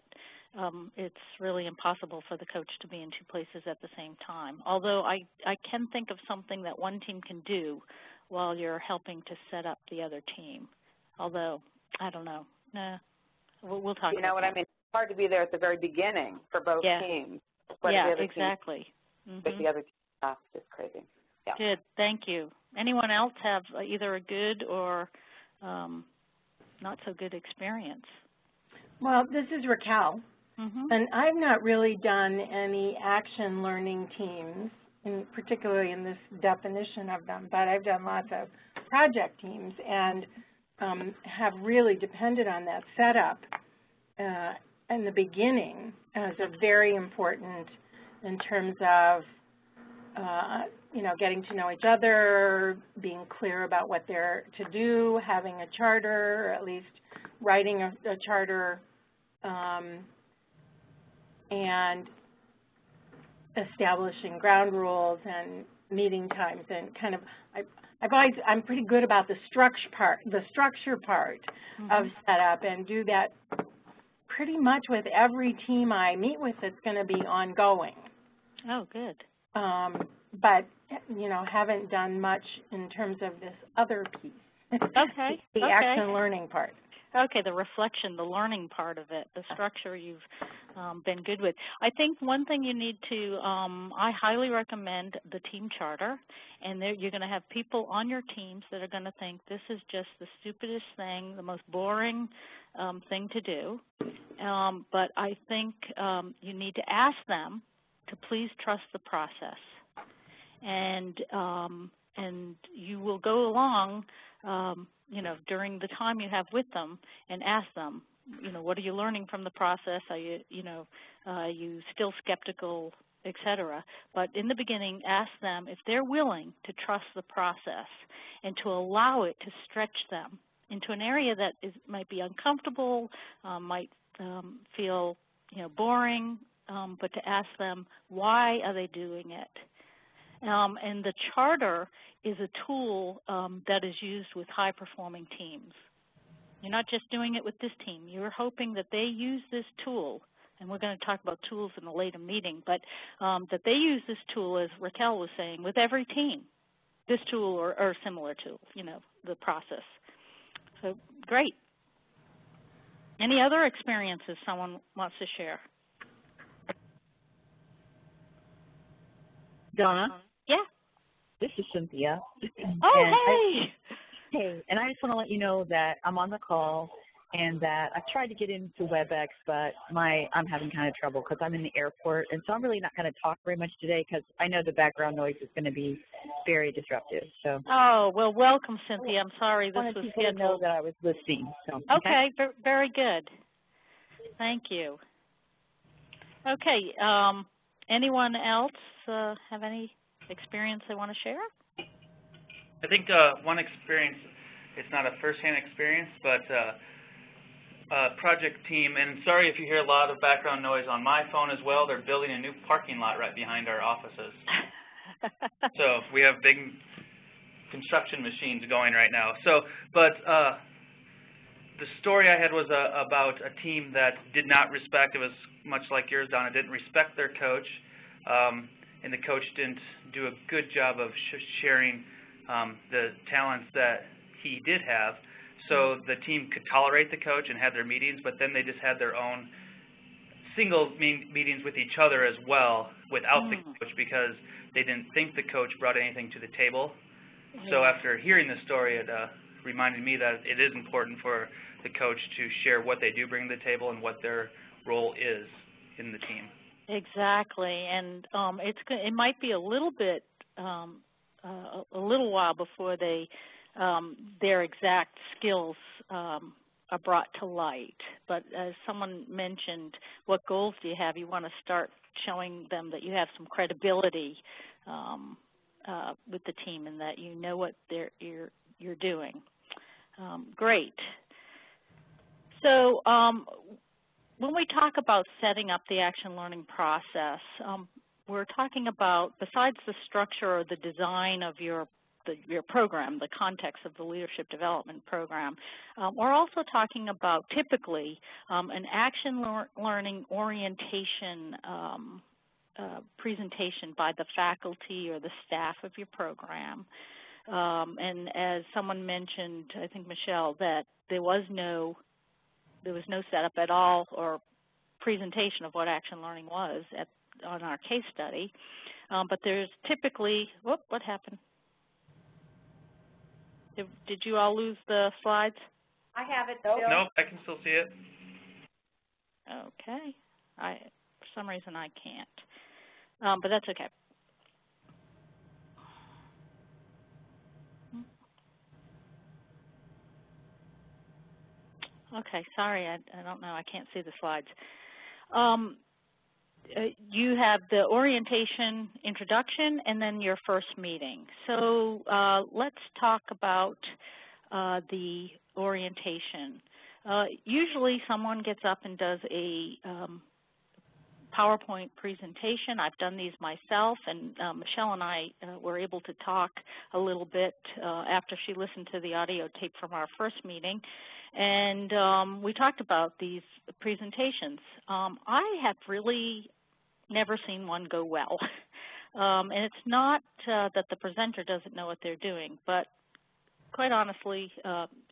it's really impossible for the coach to be in two places at the same time. Although I can think of something that one team can do while you're helping to set up the other team. Although, I don't know. We'll talk about that. You know what I mean? It's hard to be there at the very beginning for both teams. But yeah, the other exactly. Team, the other team is crazy. Yeah. Good. Thank you. Anyone else have either a good or not so good experience? Well, this is Raquel. And I've not really done any action learning teams, particularly in this definition of them, but I've done lots of project teams and have really depended on that setup in the beginning as a very important in terms of you know, getting to know each other, being clear about what they're to do, having a charter, or at least writing a charter, and establishing ground rules and meeting times, and kind of I'm pretty good about the structure part of setup, and do that pretty much with every team I meet with. It's going to be ongoing. Oh, good. But you know, haven't done much in terms of this other piece. Okay. The action learning part. Okay, the reflection, the learning part of it, the structure you've been good with. I think one thing you need to, I highly recommend the team charter, and you're going to have people on your teams that are going to think this is just the stupidest thing, the most boring thing to do. But I think you need to ask them to please trust the process. And you will go along, you know, during the time you have with them and ask them, you know, what are you learning from the process? Are you, are you still skeptical, et cetera? But in the beginning, ask them if they're willing to trust the process and to allow it to stretch them into an area that might be uncomfortable, might feel, you know, boring, but to ask them why are they doing it. And the charter is a tool that is used with high-performing teams. You're not just doing it with this team. You're hoping that they use this tool, and we're going to talk about tools in a later meeting, but that they use this tool, as Raquel was saying, with every team, this tool or similar tool, you know, the process. So great. Any other experiences someone wants to share? Donna? Yeah. This is Cynthia. Oh, hey, and I just want to let you know that I'm on the call and that I've tried to get into WebEx, but I'm having kind of trouble because I'm in the airport, and so I'm really not going to talk very much today because I know the background noise is going to be very disruptive. So. Oh, well, welcome, Cynthia. I'm sorry this was scheduled. I wanted to know that I was listening. So, okay, very good. Thank you. Okay, anyone else have any experience they want to share? I think one experience, it's not a first-hand experience, but project team, and sorry if you hear a lot of background noise on my phone as well. They're building a new parking lot right behind our offices. So we have big construction machines going right now. So, but the story I had was about a team that did not respect, it was much like yours, Donna, didn't respect their coach, and the coach didn't do a good job of sharing the talents that he did have. So the team could tolerate the coach and have their meetings, but then they just had their own single meetings with each other as well without the coach because they didn't think the coach brought anything to the table. So after hearing this story, it reminded me that it is important for the coach to share what they do bring to the table and what their role is in the team. Exactly, and it might be a little bit, a little while before their exact skills are brought to light. But as someone mentioned, what goals do you have? You want to start showing them that you have some credibility with the team and that you know what you're doing. Great. So when we talk about setting up the action learning process, we're talking about, besides the structure or the design of your program, the context of the leadership development program, we're also talking about typically an action learning orientation presentation by the faculty or the staff of your program. And as someone mentioned, I think Michelle, that there was no setup at all or presentation of what action learning was on our case study. But there's typically, whoop, what happened? Did you all lose the slides? I have it still. Nope, I can still see it. Okay. For some reason, I can't, but that's okay. Okay, sorry, I don't know. I can't see the slides. You have the orientation introduction and then your first meeting. So let's talk about the orientation. Usually someone gets up and does a PowerPoint presentation. I've done these myself, and Michelle and I were able to talk a little bit after she listened to the audio tape from our first meeting, and we talked about these presentations. I have really never seen one go well, and it's not that the presenter doesn't know what they're doing, but quite honestly,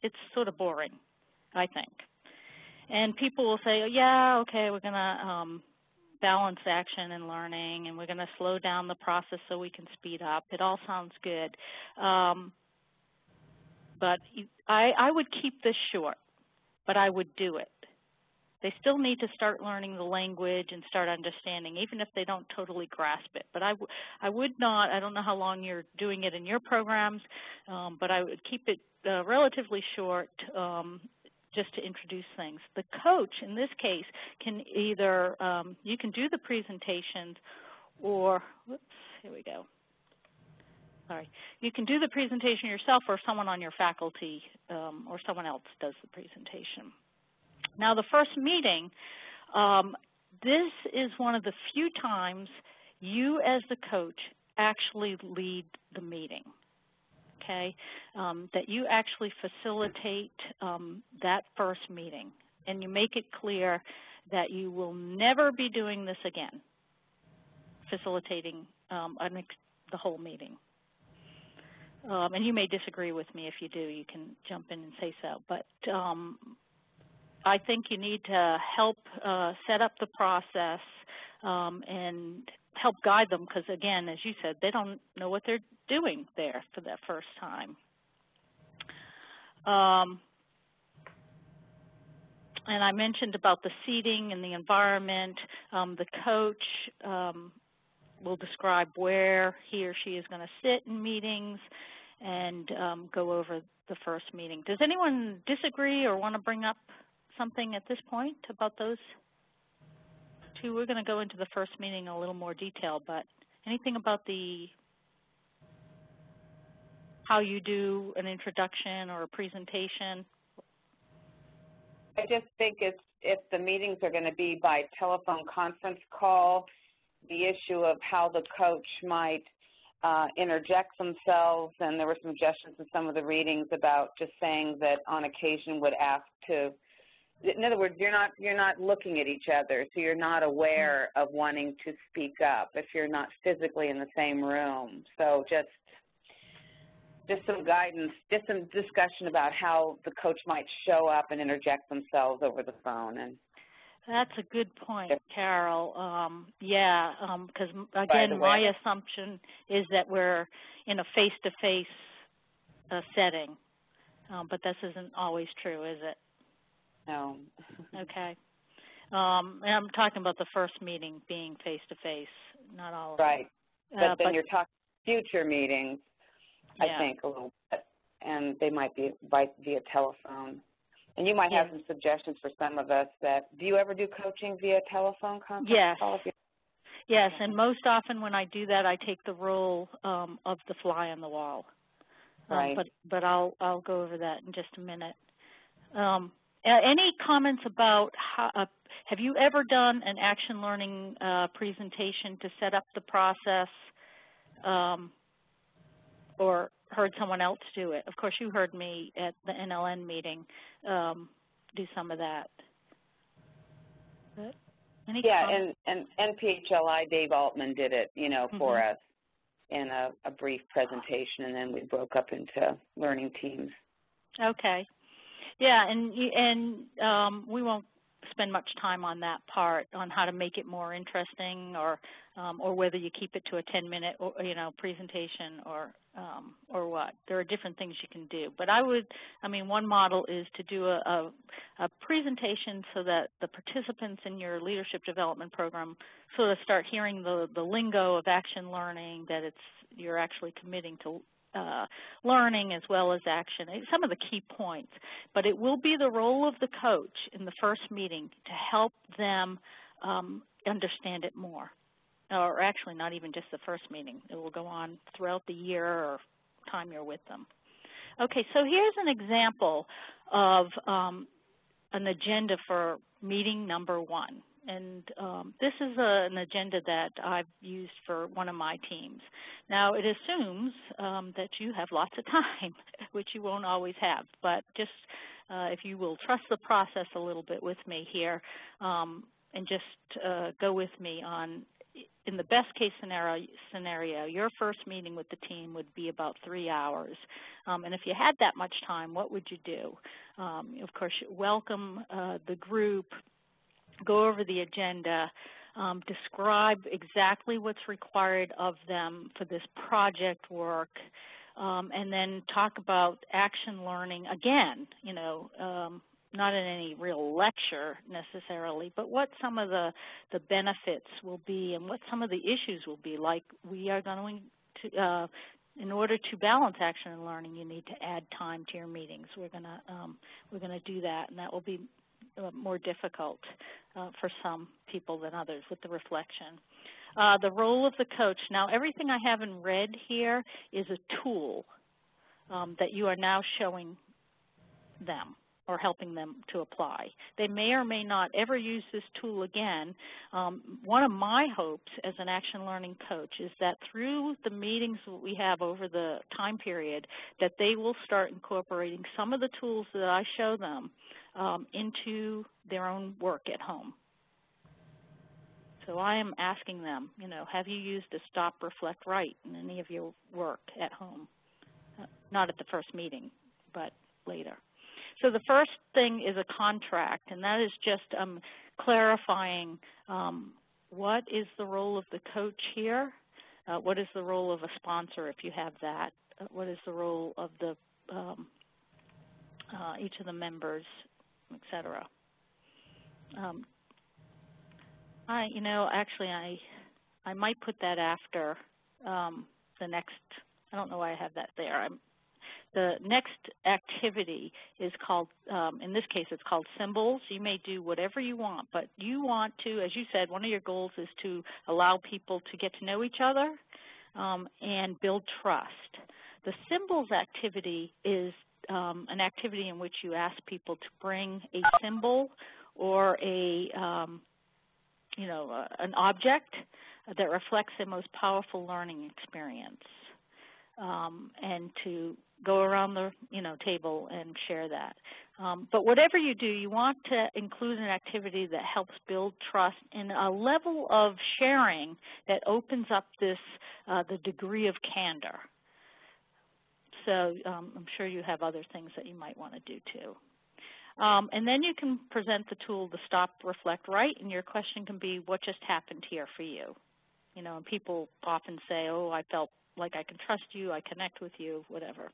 it's sort of boring, I think. And people will say, oh, yeah, okay, we're going to balance action and learning, and we're going to slow down the process so we can speed up. It all sounds good. But I would keep this short, but I would do it. They still need to start learning the language and start understanding, even if they don't totally grasp it. But I would not, I don't know how long you're doing it in your programs, but I would keep it relatively short, just to introduce things. The coach, in this case, can either, you can do the presentations or, whoops, here we go. Sorry. You can do the presentation yourself, or someone on your faculty or someone else does the presentation. Now, the first meeting, this is one of the few times you as the coach actually lead the meeting. Okay, that you actually facilitate that first meeting, and you make it clear that you will never be doing this again, facilitating the whole meeting. And you may disagree with me. If you do, you can jump in and say so. But I think you need to help set up the process and help guide them, because, again, as you said, they don't know what they're doing there for that first time. And I mentioned about the seating and the environment. The coach will describe where he or she is going to sit in meetings and go over the first meeting. Does anyone disagree or want to bring up something at this point about those two? We're going to go into the first meeting in a little more detail, but anything about how you do an introduction or a presentation? I just think if the meetings are going to be by telephone conference call, the issue of how the coach might interject themselves, and there were suggestions in some of the readings about just saying that on occasion would ask to, in other words, you're not looking at each other, so you're not aware of wanting to speak up if you're not physically in the same room. So just some guidance, just some discussion about how the coach might show up and interject themselves over the phone. And that's a good point, Carol. Because, again, my assumption is that we're in a face-to-face setting, but this isn't always true, is it? No. Okay. And I'm talking about the first meeting being face-to-face, not all of them. Right. But then you're talking future meetings, I think, a little bit, and they might be via telephone. And you might have some suggestions for some of us that, do you ever do coaching via telephone conference calls? Yes, and most often when I do that, I take the role of the fly on the wall. Right. But I'll go over that in just a minute. Any comments about how, have you ever done an action learning presentation to set up the process, or heard someone else do it? Of course, you heard me at the NLN meeting do some of that. But any comments? and NPHLI, Dave Altman did it, for us in a brief presentation, and then we broke up into learning teams. Okay. Yeah, and we won't spend much time on that part, on how to make it more interesting, or whether you keep it to a 10-minute, presentation, or what. There are different things you can do. But one model is to do a presentation so that the participants in your leadership development program sort of start hearing the lingo of action learning, that you're actually committing to learning as well as action, some of the key points. But it will be the role of the coach in the first meeting to help them understand it more. Or actually not even just the first meeting. It will go on throughout the year or time you're with them. Okay, so here's an example of an agenda for meeting number 1. And this is an agenda that I've used for one of my teams. Now, it assumes that you have lots of time, which you won't always have. But just if you will trust the process a little bit with me here, and just go with me on, in the best case scenario, your first meeting with the team would be about 3 hours. And if you had that much time, what would you do? Of course, you welcome the group, go over the agenda, describe exactly what's required of them for this project work, and then talk about action learning again, not in any real lecture necessarily, but what some of the benefits will be and what some of the issues will be. Like, we are going to, in order to balance action and learning, you need to add time to your meetings. We're gonna do that, and that will be more difficult for some people than others with the reflection. The role of the coach. Now, everything I have in red here is a tool that you are now showing them or helping them to apply. They may or may not ever use this tool again. One of my hopes as an action learning coach is that through the meetings that we have over the time period, that they will start incorporating some of the tools that I show them into their own work at home. So I am asking them, have you used a stop, reflect, write in any of your work at home? Not at the first meeting, but later. So the first thing is a contract, and that is just clarifying what is the role of the coach here, what is the role of a sponsor if you have that, what is the role of the each of the members, etc. I might put that after the next. I don't know why I have that there. The next activity is called, in this case, it's called symbols. You may do whatever you want, but you want to, as you said, one of your goals is to allow people to get to know each other and build trust. The symbols activity is an activity in which you ask people to bring a symbol or an object that reflects their most powerful learning experience, and to go around the table and share that. But whatever you do, you want to include an activity that helps build trust and a level of sharing that opens up this the degree of candor. So I'm sure you have other things that you might want to do too. And then you can present the tool to stop, reflect, write, and your question can be, what just happened here for you? And people often say, oh, I felt like I can trust you, I connect with you, whatever.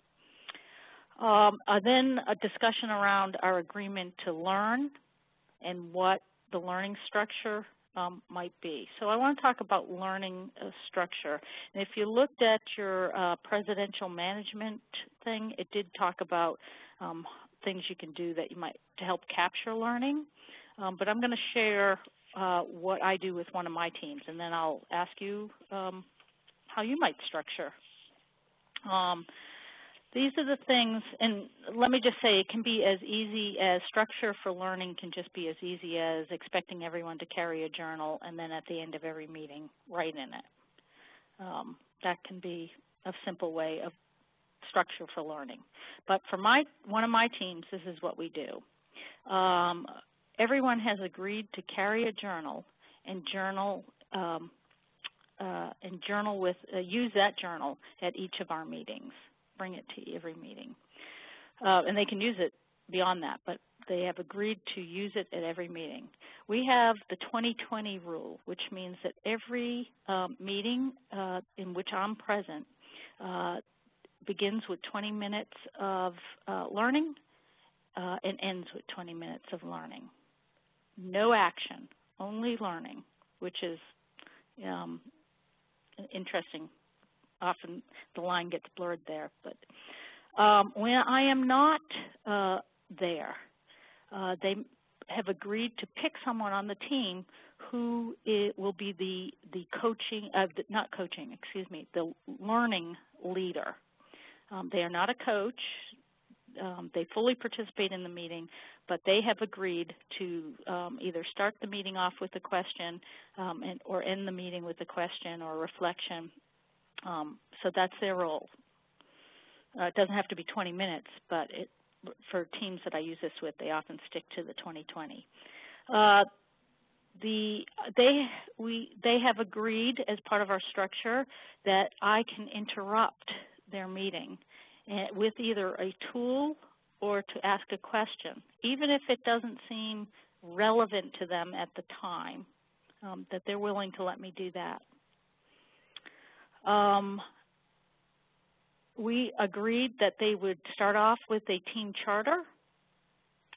Then a discussion around our agreement to learn and what the learning structure might be. So I want to talk about learning structure. And if you looked at your presidential management thing, it did talk about things you can do that you might to help capture learning. But I'm going to share what I do with one of my teams, and then I'll ask you how you might structure. These are the things, and let me just say, it can be as easy as structure for learning can just be as easy as expecting everyone to carry a journal and then at the end of every meeting write in it. That can be a simple way of structure for learning. But for one of my teams, this is what we do. Everyone has agreed to carry a journal and use that journal at each of our meetings. Bring it to every meeting. And they can use it beyond that, but they have agreed to use it at every meeting. We have the 2020 rule, which means that every meeting in which I'm present begins with 20 minutes of learning and ends with 20 minutes of learning. No action, only learning, which is interesting. Often the line gets blurred there. But when I am not there, they have agreed to pick someone on the team who will be the coaching, not coaching, excuse me, the learning leader. They are not a coach. They fully participate in the meeting, but they have agreed to either start the meeting off with a question or end the meeting with a question or reflection. So that's their role. It doesn't have to be 20 minutes, but for teams that I use this with, they often stick to the 20-20. They have agreed as part of our structure that I can interrupt their meeting with either a tool or to ask a question, even if it doesn't seem relevant to them at the time, that they're willing to let me do that. We agreed that they would start off with a team charter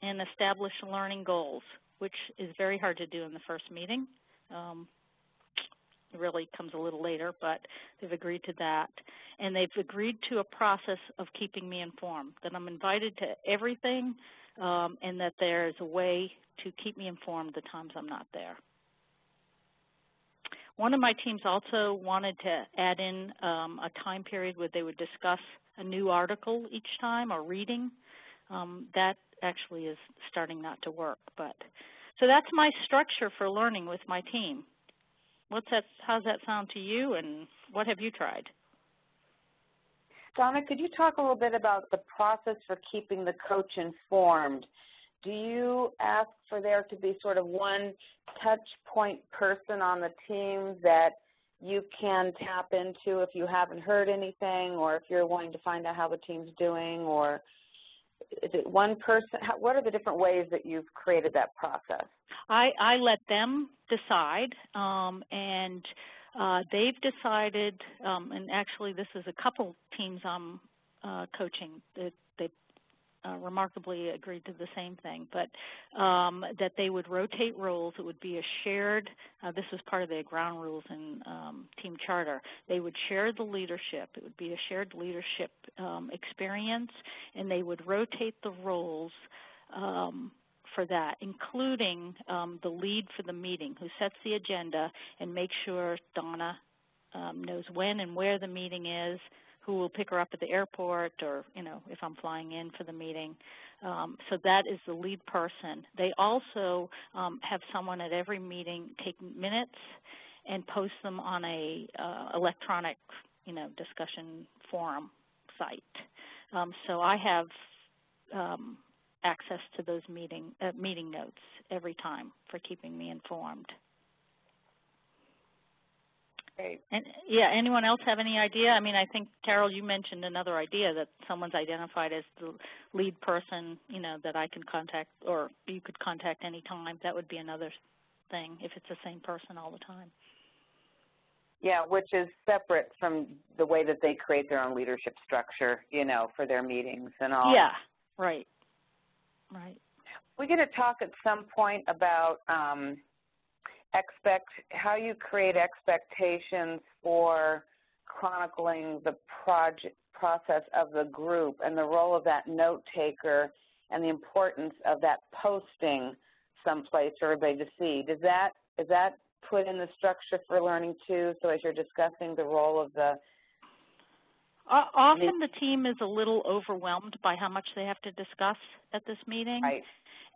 and establish learning goals, which is very hard to do in the first meeting. It really comes a little later, but they've agreed to that. And they've agreed to a process of keeping me informed, that I'm invited to everything and that there's a way to keep me informed the times I'm not there. One of my teams also wanted to add in a time period where they would discuss a new article each time or reading. That actually is starting not to work. So that's my structure for learning with my team. How's that sound to you, and what have you tried? Donna, could you talk a little bit about the process for keeping the coach informed? Do you ask for there to be sort of one touch point person on the team that you can tap into if you haven't heard anything, or if you're wanting to find out how the team's doing, or is it one person? What are the different ways that you've created that process? I let them decide, and they've decided, and actually this is a couple teams I'm coaching, that they remarkably agreed to the same thing, but that they would rotate roles. It would be a shared, this was part of their ground rules and team charter. They would share the leadership. It would be a shared leadership experience, and they would rotate the roles for that, including the lead for the meeting, who sets the agenda and makes sure Donna knows when and where the meeting is, who will pick her up at the airport, or, if I'm flying in for the meeting. So that is the lead person. They also have someone at every meeting take minutes and post them on a electronic, discussion forum site. So I have access to those meeting notes every time for keeping me informed. Great. And yeah, anyone else have any idea? I mean, I think, Carol, you mentioned another idea that someone's identified as the lead person, that I can contact, or you could contact any time. That would be another thing if it's the same person all the time. Yeah, which is separate from the way that they create their own leadership structure, for their meetings and all. Yeah, right. Right. We're going to talk at some point about how you create expectations for chronicling the process of the group and the role of that note taker and the importance of that posting someplace for everybody to see. Is that put in the structure for learning too? So as you're discussing the role of the often the team is a little overwhelmed by how much they have to discuss at this meeting. Right.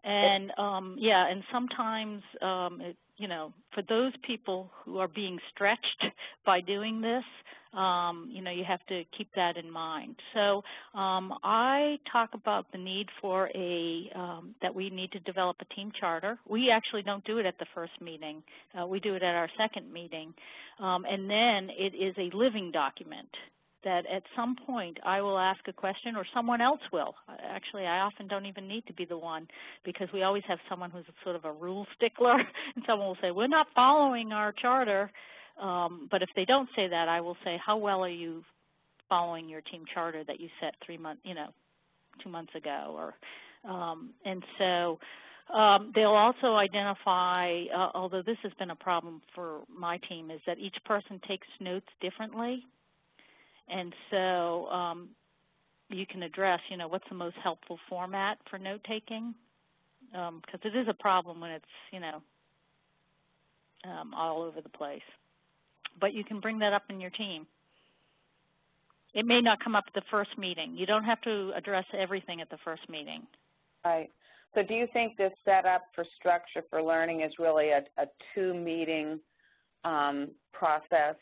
And and sometimes for those people who are being stretched by doing this, you have to keep that in mind. So I talk about the need for that we need to develop a team charter. We actually don't do it at the first meeting. We do it at our second meeting. And then it is a living document. that at some point I will ask a question or someone else will. Actually, I often don't even need to be the one because we always have someone who's sort of a rule stickler, and someone will say, we're not following our charter. But if they don't say that, I will say, how well are you following your team charter that you set 2 months ago? Or, and so they'll also identify, although this has been a problem for my team, is that each person takes notes differently. And so you can address, what's the most helpful format for note-taking? Because it is a problem when it's, all over the place. But you can bring that up in your team. It may not come up at the first meeting. You don't have to address everything at the first meeting. Right. So do you think this setup for structure for learning is really a two-meeting process?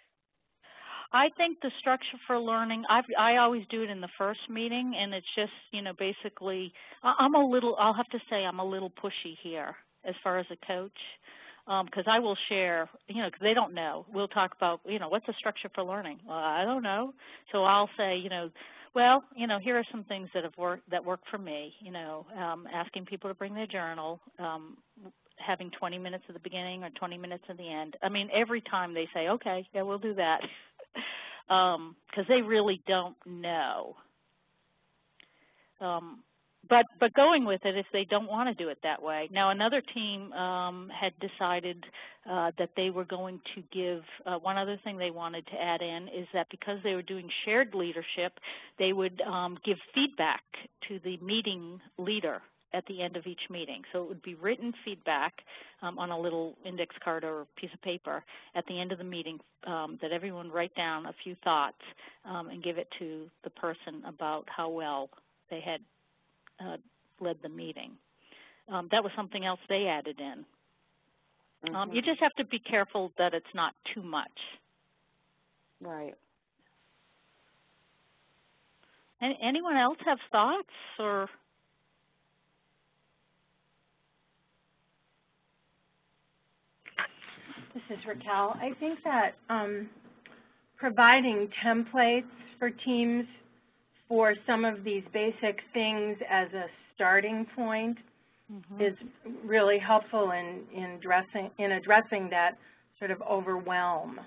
I think the structure for learning, I always do it in the first meeting, and it's just, basically, I'll have to say I'm a little pushy here as far as a coach, because I will share, because they don't know. We'll talk about, what's the structure for learning? Well, I don't know. So I'll say, well, here are some things that work for me, asking people to bring their journal, having 20 minutes at the beginning or 20 minutes at the end. I mean, every time they say, okay, yeah, we'll do that. Because they really don't know. But going with it if they don't want to do it that way. Now, another team had decided that they were going to give, one other thing they wanted to add in is that because they were doing shared leadership, they would give feedback to the meeting leader at the end of each meeting. So it would be written feedback on a little index card or piece of paper at the end of the meeting that everyone write down a few thoughts and give it to the person about how well they had led the meeting. That was something else they added in. Mm-hmm. You just have to be careful that it's not too much. Right. Anyone else have thoughts or? This is Raquel. I think that providing templates for teams for some of these basic things as a starting point is really helpful in addressing that sort of overwhelm.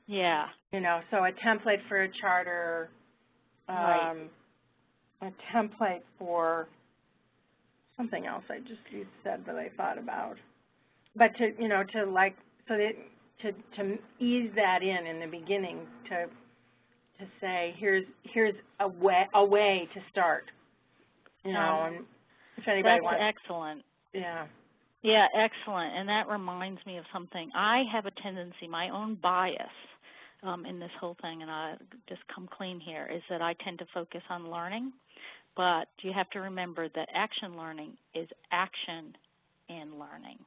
Yeah. So a template for a charter, right. A template for something else you said that I thought about. But to ease that in the beginning to say here's a way to start, and if anybody wants. That's excellent. Yeah. Yeah, excellent. And that reminds me of something. I have a tendency, my own bias in this whole thing, and I just come clean here, is that I tend to focus on learning, but you have to remember that action learning is action and learning.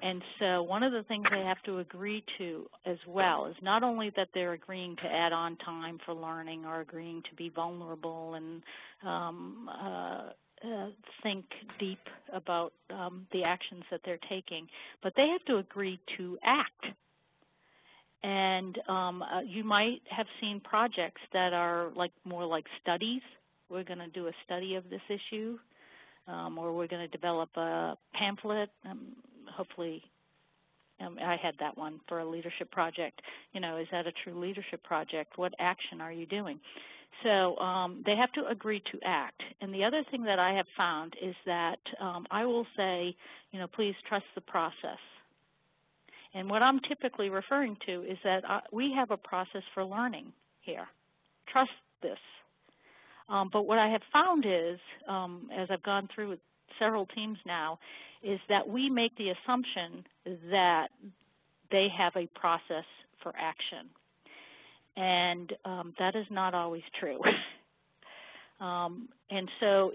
And so one of the things they have to agree to as well is not only that they're agreeing to add on time for learning or agreeing to be vulnerable and think deep about the actions that they're taking, but they have to agree to act. And you might have seen projects that are more like studies. We're going to do a study of this issue, or we're going to develop a pamphlet. Hopefully, I had that one for a leadership project. Is that a true leadership project? What action are you doing? So they have to agree to act. And the other thing that I have found is that I will say, please trust the process. And what I'm typically referring to is that we have a process for learning here. Trust this. But what I have found is, as I've gone through with several teams now, is that we make the assumption that they have a process for action. And that is not always true. And so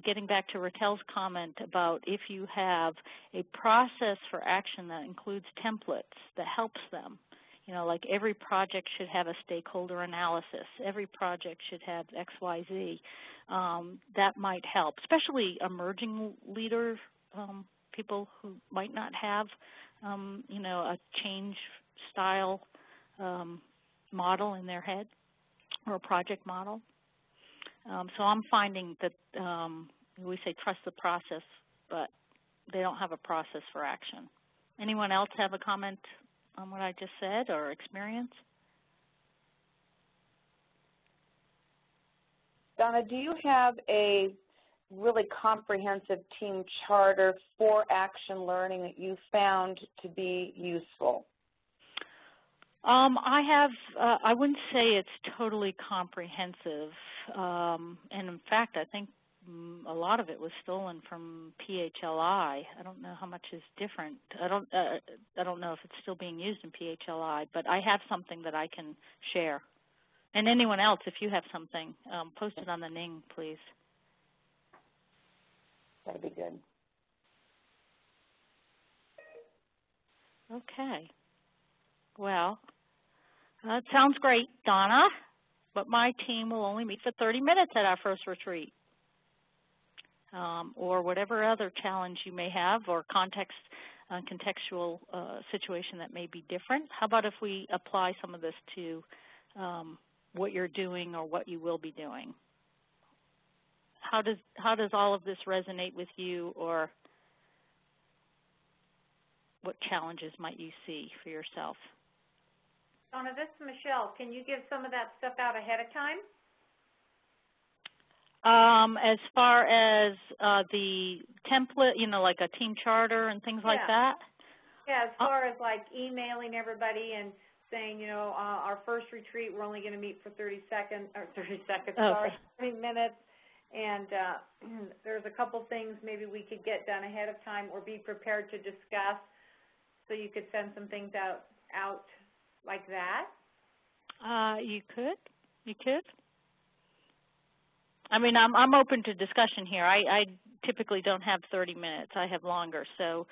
getting back to Raquel's comment about if you have a process for action that includes templates that helps them, like every project should have a stakeholder analysis, every project should have X, Y, Z, that might help, especially emerging leaders, people who might not have, a change style model in their head. or a project model. So I'm finding that we say trust the process, but they don't have a process for action. Anyone else have a comment on what I just said or experience? Donna, do you have a really comprehensive team charter for action learning that you found to be useful? I have, I wouldn't say it's totally comprehensive, and in fact, I think a lot of it was stolen from PHLI. I don't know how much is different. I don't know if it's still being used in PHLI, but I have something that I can share. And anyone else, if you have something, post it on the Ning, please. That'd be good. Okay. Well, that sounds great, Donna, but my team will only meet for 30 minutes at our first retreat, or whatever other challenge you may have, or contextual situation that may be different. How about if we apply some of this to what you're doing or what you will be doing? How does all of this resonate with you, or what challenges might you see for yourself? Donna, this is Michelle. Can you give some of that stuff out ahead of time? As far as the template, you know, like a team charter and things like that? Yeah, as far as like emailing everybody and saying, you know, our first retreat, we're only going to meet for 30 minutes. And there's a couple things maybe we could get done ahead of time or be prepared to discuss, so you could send some things out like that. You could. I mean, I'm open to discussion here. I typically don't have 30 minutes. I have longer. So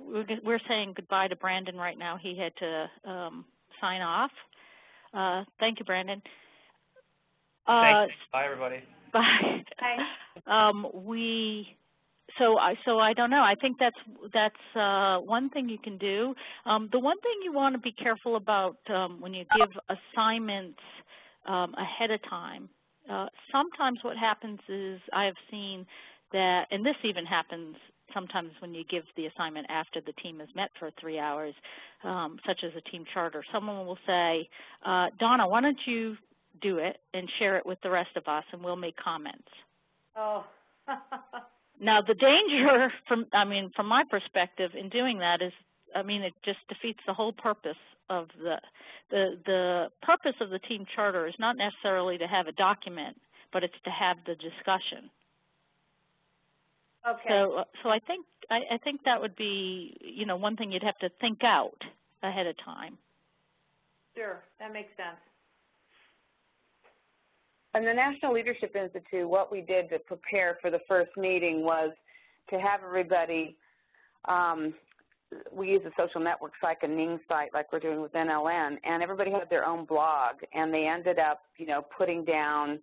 we're saying goodbye to Brandon right now. He had to sign off. Thank you, Brandon. Thanks. Bye, everybody. Bye. Bye. So I don't know. I think that's one thing you can do. The one thing you want to be careful about when you give assignments ahead of time, sometimes what happens is I have seen that, and this even happens sometimes when you give the assignment after the team has met for 3 hours, such as a team charter. Someone will say, Donna, why don't you do it and share it with the rest of us, and we'll make comments. Oh. Now, the danger, from my perspective, in doing that is, it just defeats the whole purpose of the purpose of the team charter is not necessarily to have a document, but it's to have the discussion. Okay. So I think that would be, one thing you'd have to think out ahead of time. Sure, that makes sense. And the National Leadership Institute, what we did to prepare for the first meeting was to have everybody, we use a social network site, a Ning site like we're doing with NLN, and everybody had their own blog, and they ended up, putting down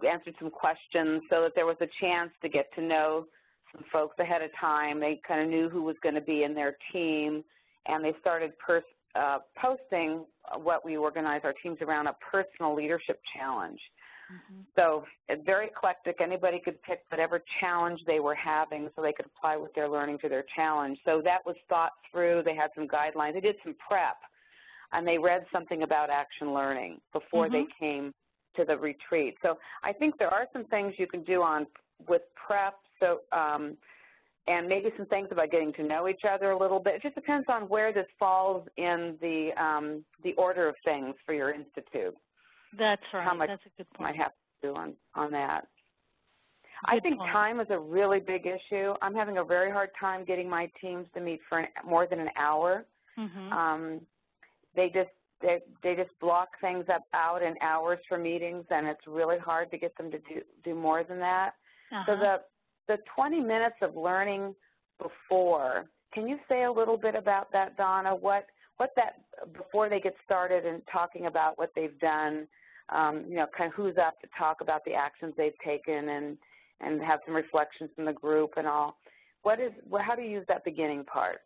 answered some questions so that there was a chance to get to know some folks ahead of time. They kind of knew who was going to be in their team, and they started posting what we organize our teams around, a personal leadership challenge. Mm-hmm. So it's very eclectic. Anybody could pick whatever challenge they were having so they could apply what they're learning to their challenge. So that was thought through. They had some guidelines. They did some prep, and they read something about action learning before they came to the retreat. So I think there are some things you can do with prep. So and maybe some things about getting to know each other a little bit. It just depends on where this falls in the order of things for your institute. That's right. How much that's a good point. Might have to do on that. I think time is a really big issue. I'm having a very hard time getting my teams to meet for more than an hour. Mm-hmm. They just block things out in hours for meetings, and it's really hard to get them to do more than that. So the 20 minutes of learning before, can you say a little bit about that, Donna? What that, before they get started and talking about what they've done, kind of who's up to talk about the actions they've taken and have some reflections from the group and all. How do you use that beginning part?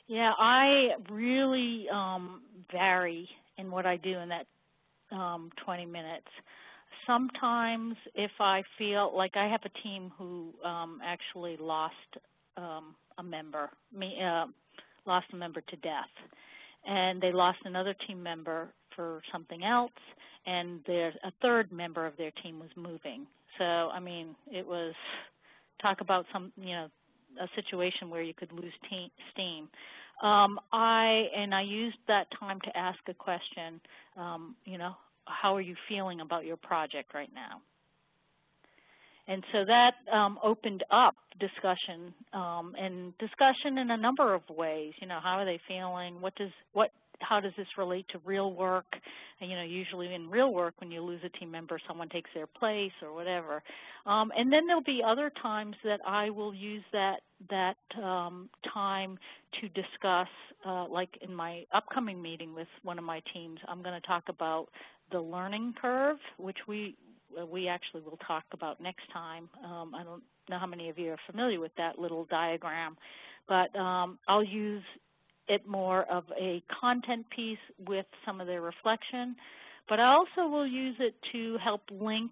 Yeah, I really vary in what I do in that 20 minutes. Sometimes if I feel like I have a team who actually lost a member to death, and they lost another team member for something else, and there's a third member of their team was moving. So, I mean, it was, talk about some, a situation where you could lose steam. I used that time to ask a question, how are you feeling about your project right now? And so that opened up discussion, and discussion in a number of ways. How are they feeling? How does this relate to real work? And, usually in real work, when you lose a team member, someone takes their place or whatever. And then there'll be other times that I will use that time to discuss, like in my upcoming meeting with one of my teams, I'm going to talk about the learning curve, which we actually will talk about next time. I don't know how many of you are familiar with that little diagram, but I'll use it more of a content piece with some of their reflection, but I also will use it to help link,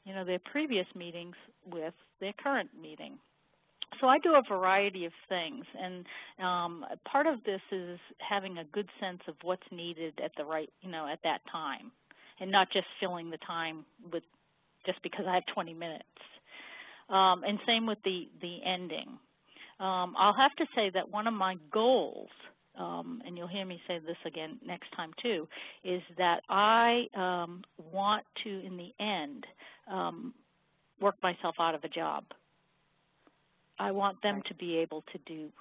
their previous meetings with their current meeting. So I do a variety of things, and part of this is having a good sense of what's needed at the right, at that time, and not just filling the time with just because I have 20 minutes. And same with the ending. I'll have to say that one of my goals, and you'll hear me say this again next time too, is that I want to, in the end, work myself out of a job. I want them to be able to do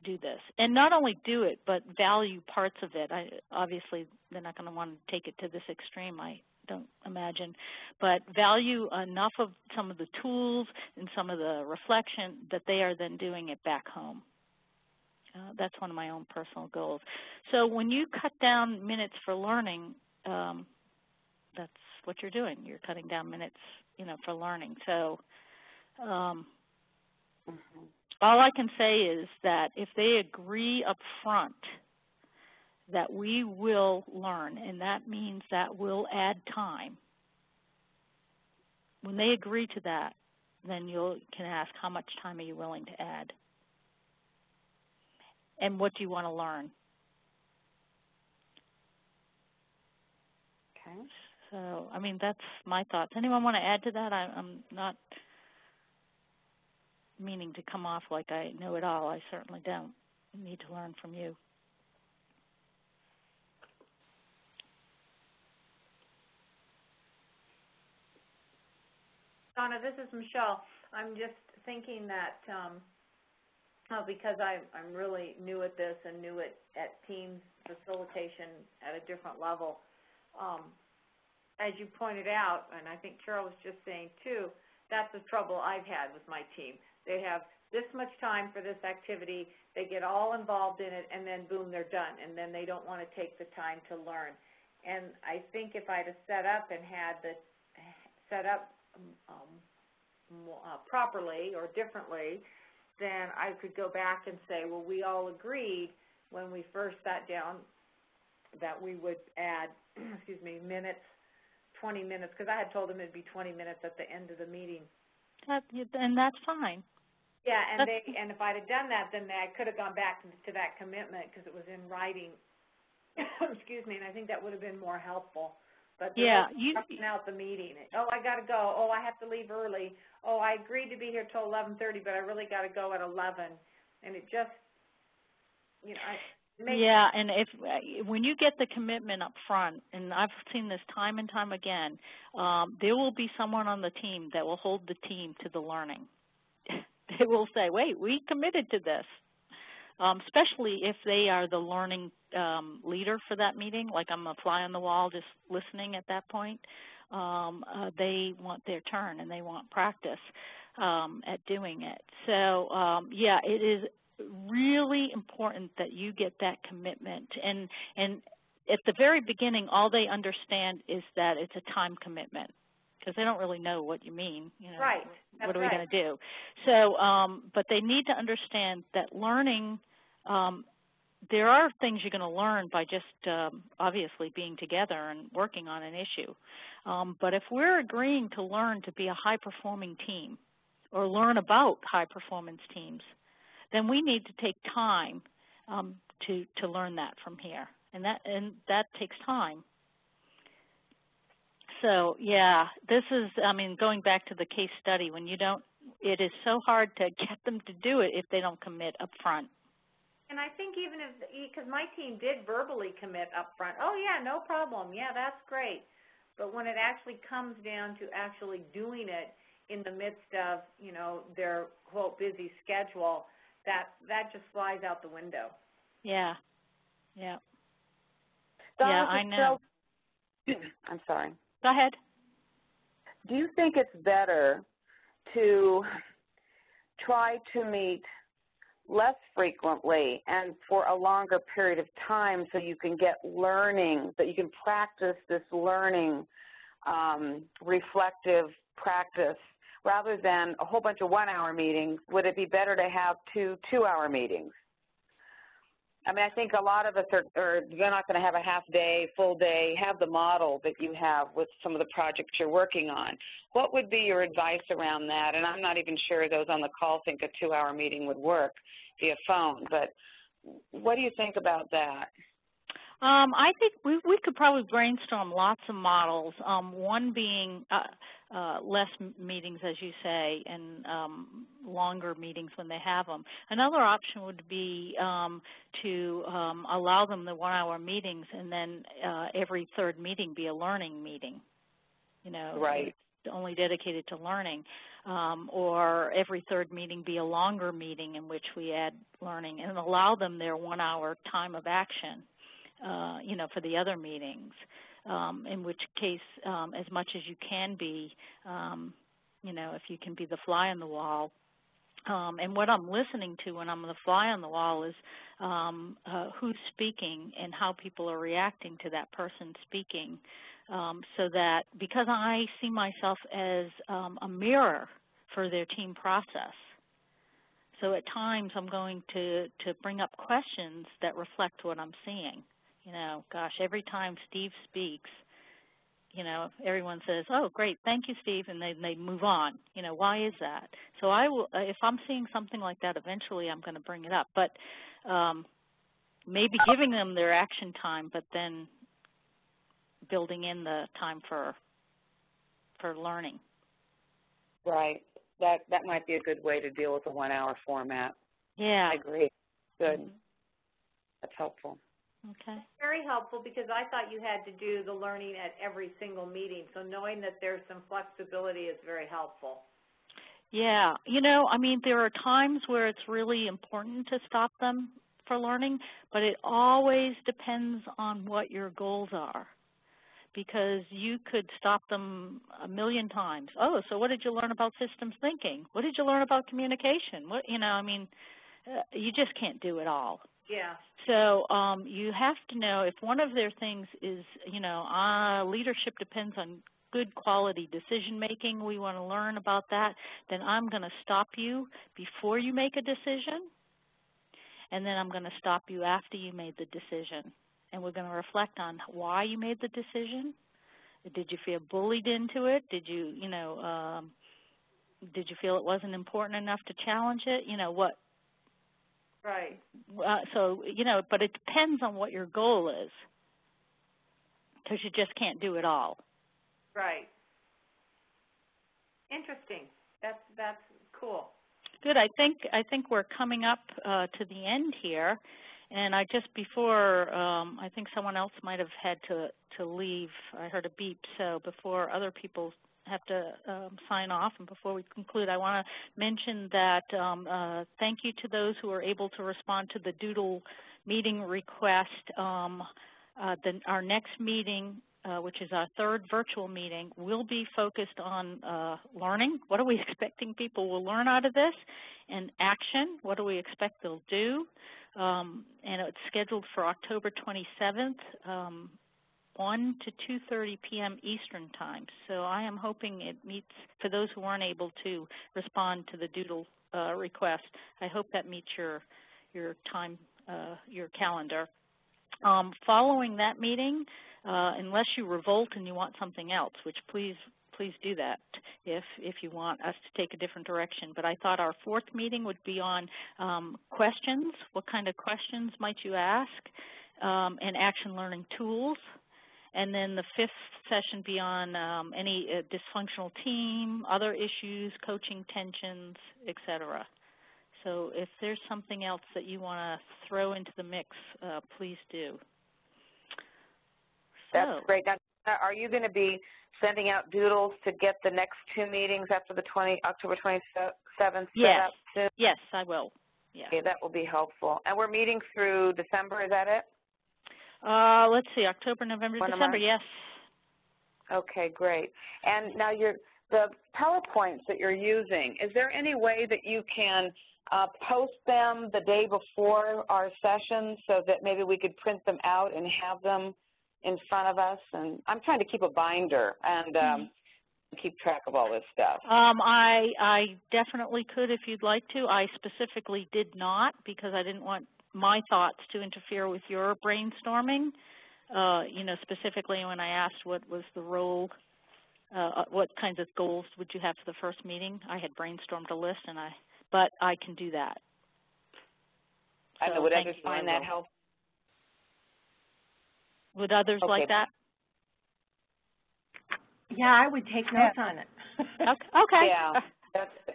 this, and not only do it, but value parts of it. Obviously, they're not going to want to take it to this extreme, I don't imagine, but value enough of some of the tools and some of the reflection that they are then doing it back home. That's one of my own personal goals. So when you cut down minutes for learning, that's what you're doing. You're cutting down minutes, for learning. So all I can say is that if they agree up front that we will learn, and that means that we'll add time. When they agree to that, then you can ask, how much time are you willing to add? And what do you want to learn? Okay. So, I mean, that's my thoughts. Anyone want to add to that? I'm not meaning to come off like I know it all. I certainly don't. I need to learn from you. Donna, this is Michelle. I'm just thinking that because I'm really new at this and new at Teams facilitation at a different level, as you pointed out, and I think Carol was just saying too, that's the trouble I've had with my team. They have this much time for this activity, they get all involved in it, and then boom, they're done, and then they don't want to take the time to learn. And I think if I'd have set up and had the set up properly or differently, then I could go back and say, well, we all agreed when we first sat down that we would add, minutes, 20 minutes, because I had told them it'd be 20 minutes at the end of the meeting. And that's fine. Yeah, and if I'd have done that, then I could have gone back to that commitment because it was in writing. And I think that would have been more helpful. But yeah, cutting out the meeting. Oh, I got to go. Oh, I have to leave early. Oh, I agreed to be here till 11:30, but I really got to go at 11. And it just, yeah, and when you get the commitment up front, and I've seen this time and time again, there will be someone on the team that will hold the team to the learning. They will say, wait, we committed to this. Especially if they are the learning leader for that meeting, like I'm a fly on the wall just listening at that point. They want their turn and they want practice at doing it. So, yeah, it is really important that you get that commitment. And at the very beginning, all they understand is that it's a time commitment, because they don't really know what you mean. Right. What are we going to do? So, but they need to understand that learning there are things you're going to learn by just obviously being together and working on an issue. But if we're agreeing to learn to be a high-performing team or learn about high-performance teams, then we need to take time to learn that from here, and that takes time. So yeah, this is, I mean, going back to the case study, when you don't, it is so hard to get them to do it if they don't commit up front. And I think even if, because my team did verbally commit up front, oh yeah, no problem, yeah, that's great. But when it actually comes down to actually doing it in the midst of, you know, their, quote, busy schedule, that just flies out the window. Yeah, yeah. Donna, yeah, I know. I'm sorry. Go ahead. Do you think it's better to try to meet less frequently and for a longer period of time so you can get learning, that you can practice this learning, reflective practice, rather than a whole bunch of 1-hour meetings? Would it be better to have 2 2-hour meetings? I mean, I think a lot of us you're not going to have a half day, full day, have the model that you have with some of the projects you're working on. What would be your advice around that? And I'm not even sure those on the call think a 2-hour meeting would work via phone, but what do you think about that? I think we could probably brainstorm lots of models, one being less meetings, as you say, and longer meetings when they have them. Another option would be to allow them the 1-hour meetings and then every third meeting be a learning meeting, you know, right, only dedicated to learning, or every third meeting be a longer meeting in which we add learning and allow them their 1-hour time of action. You know, for the other meetings, in which case, as much as you can be, you know, if you can be the fly on the wall. And what I'm listening to when I'm the fly on the wall is who's speaking and how people are reacting to that person speaking, so that, because I see myself as a mirror for their team process. So at times I'm going to bring up questions that reflect what I'm seeing. You know, gosh, every time Steve speaks, you know, everyone says, oh, great, thank you, Steve, and they move on. You know, why is that? So I will, if I'm seeing something like that, eventually I'm going to bring it up. But maybe giving them their action time, but then building in the time for learning. Right. That might be a good way to deal with the 1-hour format. Yeah. I agree. Good. Mm-hmm. That's helpful. Okay. Very helpful, because I thought you had to do the learning at every single meeting. So knowing that there's some flexibility is very helpful. Yeah. You know, I mean, there are times where it's really important to stop them for learning, but it always depends on what your goals are, because you could stop them a million times. Oh, so what did you learn about systems thinking? What did you learn about communication? What, you know, I mean, you just can't do it all. Yeah. So you have to know if one of their things is, you know, leadership depends on good quality decision making, we want to learn about that, then I'm going to stop you before you make a decision, and then I'm going to stop you after you made the decision. And we're going to reflect on why you made the decision. Did you feel bullied into it? Did you, you know, did you feel it wasn't important enough to challenge it? You know, what? Right. So, you know, but it depends on what your goal is, because you just can't do it all. Right. Interesting. That's cool. Good. I think we're coming up to the end here, and I just before I think someone else might have had to leave. I heard a beep. So before other people have to sign off, and before we conclude, I want to mention that thank you to those who were able to respond to the Doodle meeting request. Our next meeting, which is our third virtual meeting, will be focused on learning. What are we expecting people will learn out of this? And action, what do we expect they'll do? And it's scheduled for October 27th. 1 to 2:30 p.m. Eastern Time. So I am hoping it meets, for those who weren't able to respond to the Doodle request, I hope that meets your time your calendar. Following that meeting, unless you revolt and you want something else, which please do that if you want us to take a different direction. But I thought our fourth meeting would be on questions. What kind of questions might you ask? And action learning tools. And then the fifth session be on any dysfunctional team, other issues, coaching tensions, etc. So if there's something else that you want to throw into the mix, please do. That's great. Now, are you going to be sending out doodles to get the next two meetings after the October 27th set up soon? Yes, I will. Yeah. Okay, that will be helpful. And we're meeting through December, is that it? Let's see, October, November, December, yes. Okay, great. And now the PowerPoints that you're using, is there any way that you can post them the day before our session so that maybe we could print them out and have them in front of us? And I'm trying to keep a binder and keep track of all this stuff. I definitely could if you'd like to. I specifically did not because I didn't want my thoughts to interfere with your brainstorming. You know, specifically when I asked what was the role, what kinds of goals would you have for the first meeting, I had brainstormed a list, but I can do that. So would others find that helpful? Would others like that? Yeah, I would take notes on it. Okay. Yeah.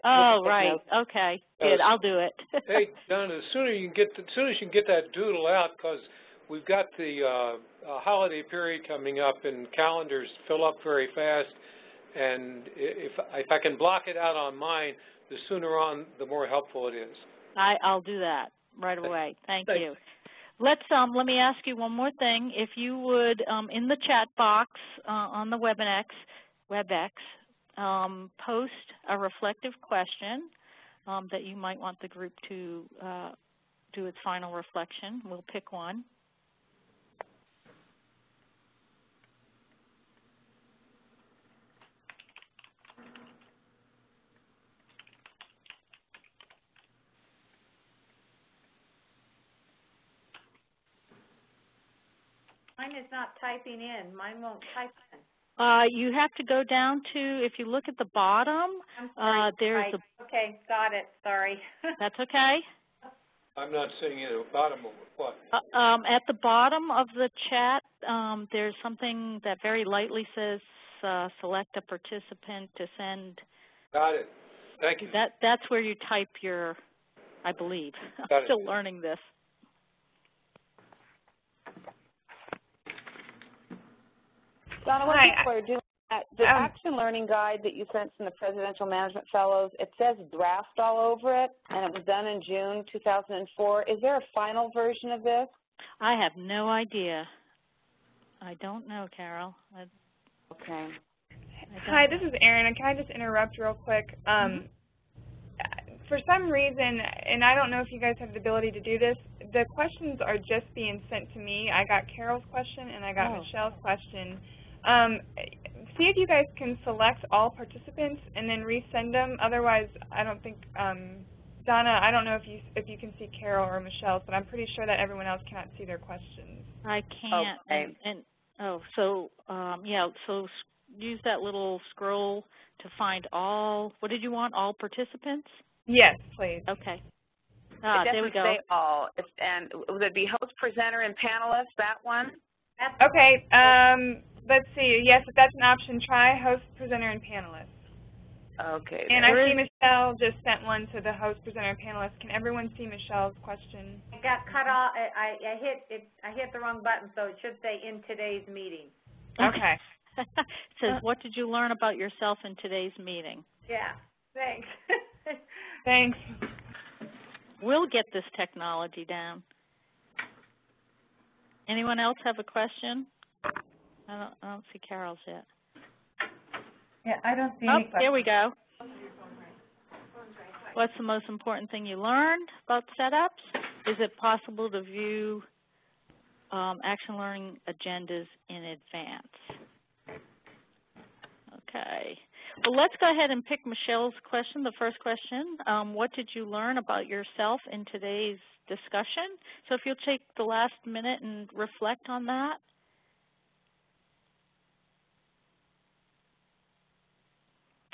Oh, right. Okay. Good. I'll do it. Hey, Donna, as soon as you can get that doodle out, because we've got the holiday period coming up, and calendars fill up very fast. And if I can block it out on mine, the sooner on, the more helpful it is. I'll do that right away. Thank you. Let me ask you one more thing. If you would, in the chat box on the WebEx, post a reflective question that you might want the group to do its final reflection. We'll pick one. Mine is not typing in. Mine won't type in. You have to go down to, if you look at the bottom, there's a... Okay, got it. Sorry. That's okay. I'm not seeing it at the bottom of what? At the bottom of the chat, there's something that very lightly says select a participant to send. Got it. Thank you. That's where you type your, I believe. I'm still learning this. Donna, what people are doing that, the action learning guide that you sent from the Presidential Management Fellows, it says draft all over it, and it was done in June 2004. Is there a final version of this? I have no idea. I don't know, Carol. Okay. Hi, this is Erin, and can I just interrupt real quick? For some reason, and I don't know if you guys have the ability to do this, the questions are just being sent to me. I got Carol's question and I got Michelle's question. See if you guys can select all participants and then resend them. Otherwise, I don't think, Donna, I don't know if you can see Carol or Michelle's, but I'm pretty sure that everyone else cannot see their questions. I can't. Okay. Yeah, so use that little scroll to find all, what did you want, all participants? Yes, please. Okay. There we go. Say all. And would it be host, presenter, and panelist, that one? Okay. Let's see. Yes, if that's an option, try host, presenter, and panelist. Okay. And I see Michelle just sent one to the host, presenter, and panelist. Can everyone see Michelle's question? I got cut off. I hit the wrong button, so it should say in today's meeting. Okay. It says, what did you learn about yourself in today's meeting? Yeah. Thanks. Thanks. We'll get this technology down. Anyone else have a question? I don't see Carol's yet. Yeah, I don't see any questions. Here we go. What's the most important thing you learned about setups? Is it possible to view action learning agendas in advance? Okay. Well, let's go ahead and pick Michelle's question, the first question. What did you learn about yourself in today's discussion? So if you'll take the last minute and reflect on that.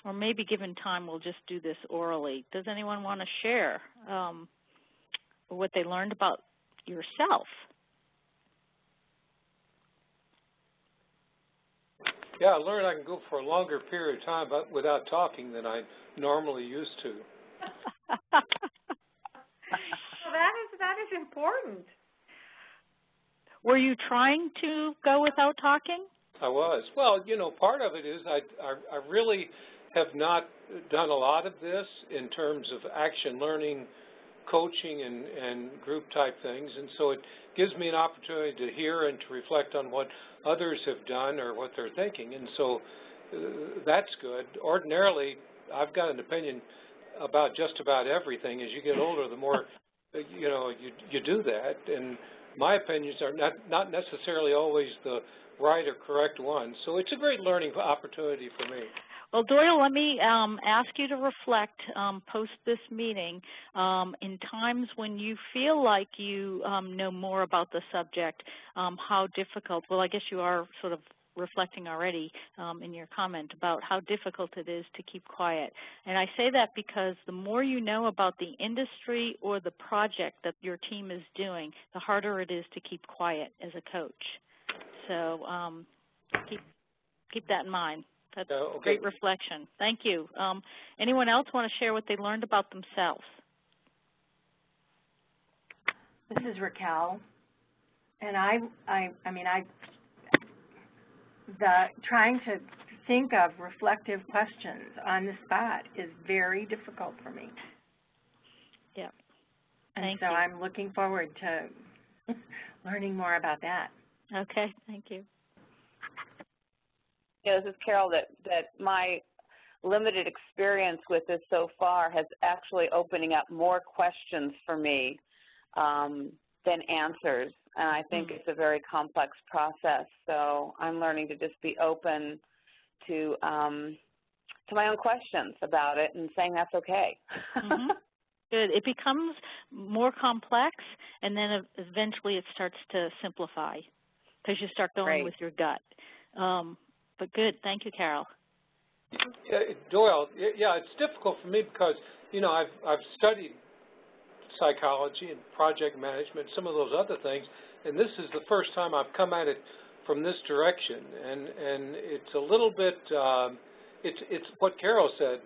Or maybe given time, we'll just do this orally. Does anyone want to share what they learned about yourself? Yeah, I learned I can go for a longer period of time without talking than I normally used to. Well, that is important. Were you trying to go without talking? I was. Well, you know, part of it is I really have not done a lot of this in terms of action learning, coaching, and group type things, and so it gives me an opportunity to hear and to reflect on what others have done or what they're thinking, and so that's good. Ordinarily, I've got an opinion about just about everything. As you get older, the more you know you do that, and my opinions are not necessarily always the right or correct ones. So it's a great learning opportunity for me. Well, Doyle, let me ask you to reflect post this meeting in times when you feel like you know more about the subject, how difficult, well, I guess you are sort of reflecting already in your comment about how difficult it is to keep quiet. And I say that because the more you know about the industry or the project that your team is doing, the harder it is to keep quiet as a coach. So keep that in mind. That's okay. Great reflection. Thank you. Anyone else want to share what they learned about themselves? This is Raquel, and trying to think of reflective questions on the spot is very difficult for me. Yeah. And so I'm looking forward to learning more about that. Okay, thank you. Yeah, this is Carol, that my limited experience with this so far has actually opening up more questions for me than answers. And I think it's a very complex process. So I'm learning to just be open to my own questions about it and saying that's okay. Mm-hmm. Good. It becomes more complex, and then eventually it starts to simplify because you start going with your gut. But good. Thank you, Carol. Yeah, Doyle, yeah, it's difficult for me because, you know, I've studied psychology and project management, some of those other things, and this is the first time I've come at it from this direction, and it's a little bit, it's what Carol said,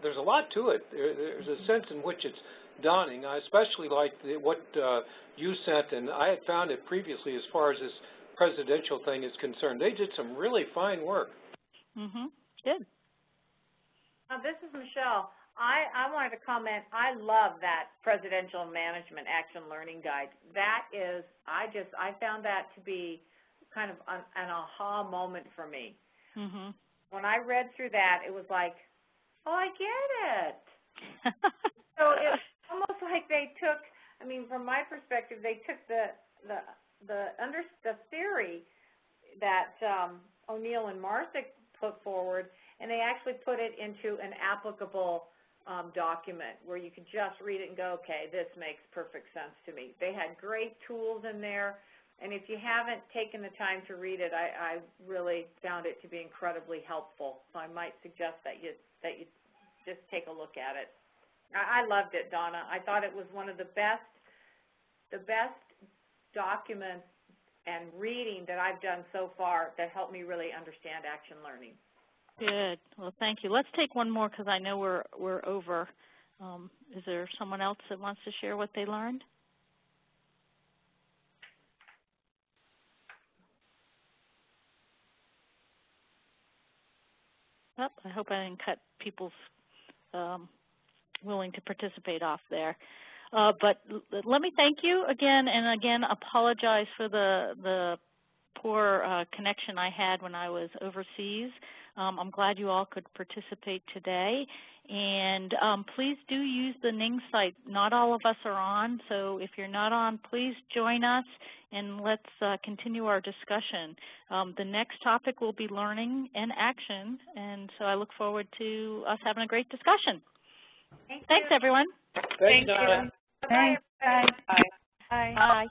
there's a lot to it. There's a sense in which it's daunting. I especially like what you sent, and I had found it previously as far as this presidential thing is concerned. They did some really fine work. Good. This is Michelle. I wanted to comment, I love that Presidential Management Action Learning Guide. That is, I found that to be kind of an aha moment for me. When I read through that, it was like, oh, I get it. So it's almost like they took, I mean, from my perspective, they took the theory that O'Neill and Martha put forward, and they actually put it into an applicable document where you could just read it and go, okay, this makes perfect sense to me. They had great tools in there, and if you haven't taken the time to read it, I really found it to be incredibly helpful. So I might suggest that you just take a look at it. I loved it, Donna. I thought it was one of the best documents and reading that I've done so far that helped me really understand action learning. Good. Well, thank you. Let's take one more because I know we're over. Is there someone else that wants to share what they learned? Oh, I hope I didn't cut people's willing to participate off there. But let me thank you again, and again apologize for the poor connection I had when I was overseas. I'm glad you all could participate today, And please do use the Ning site. Not all of us are on, so if you're not on, please join us and let's continue our discussion. The next topic will be learning and action, and so I look forward to us having a great discussion. Thanks everyone. Thanks, Donna. Thanks. Bye. Bye. Bye.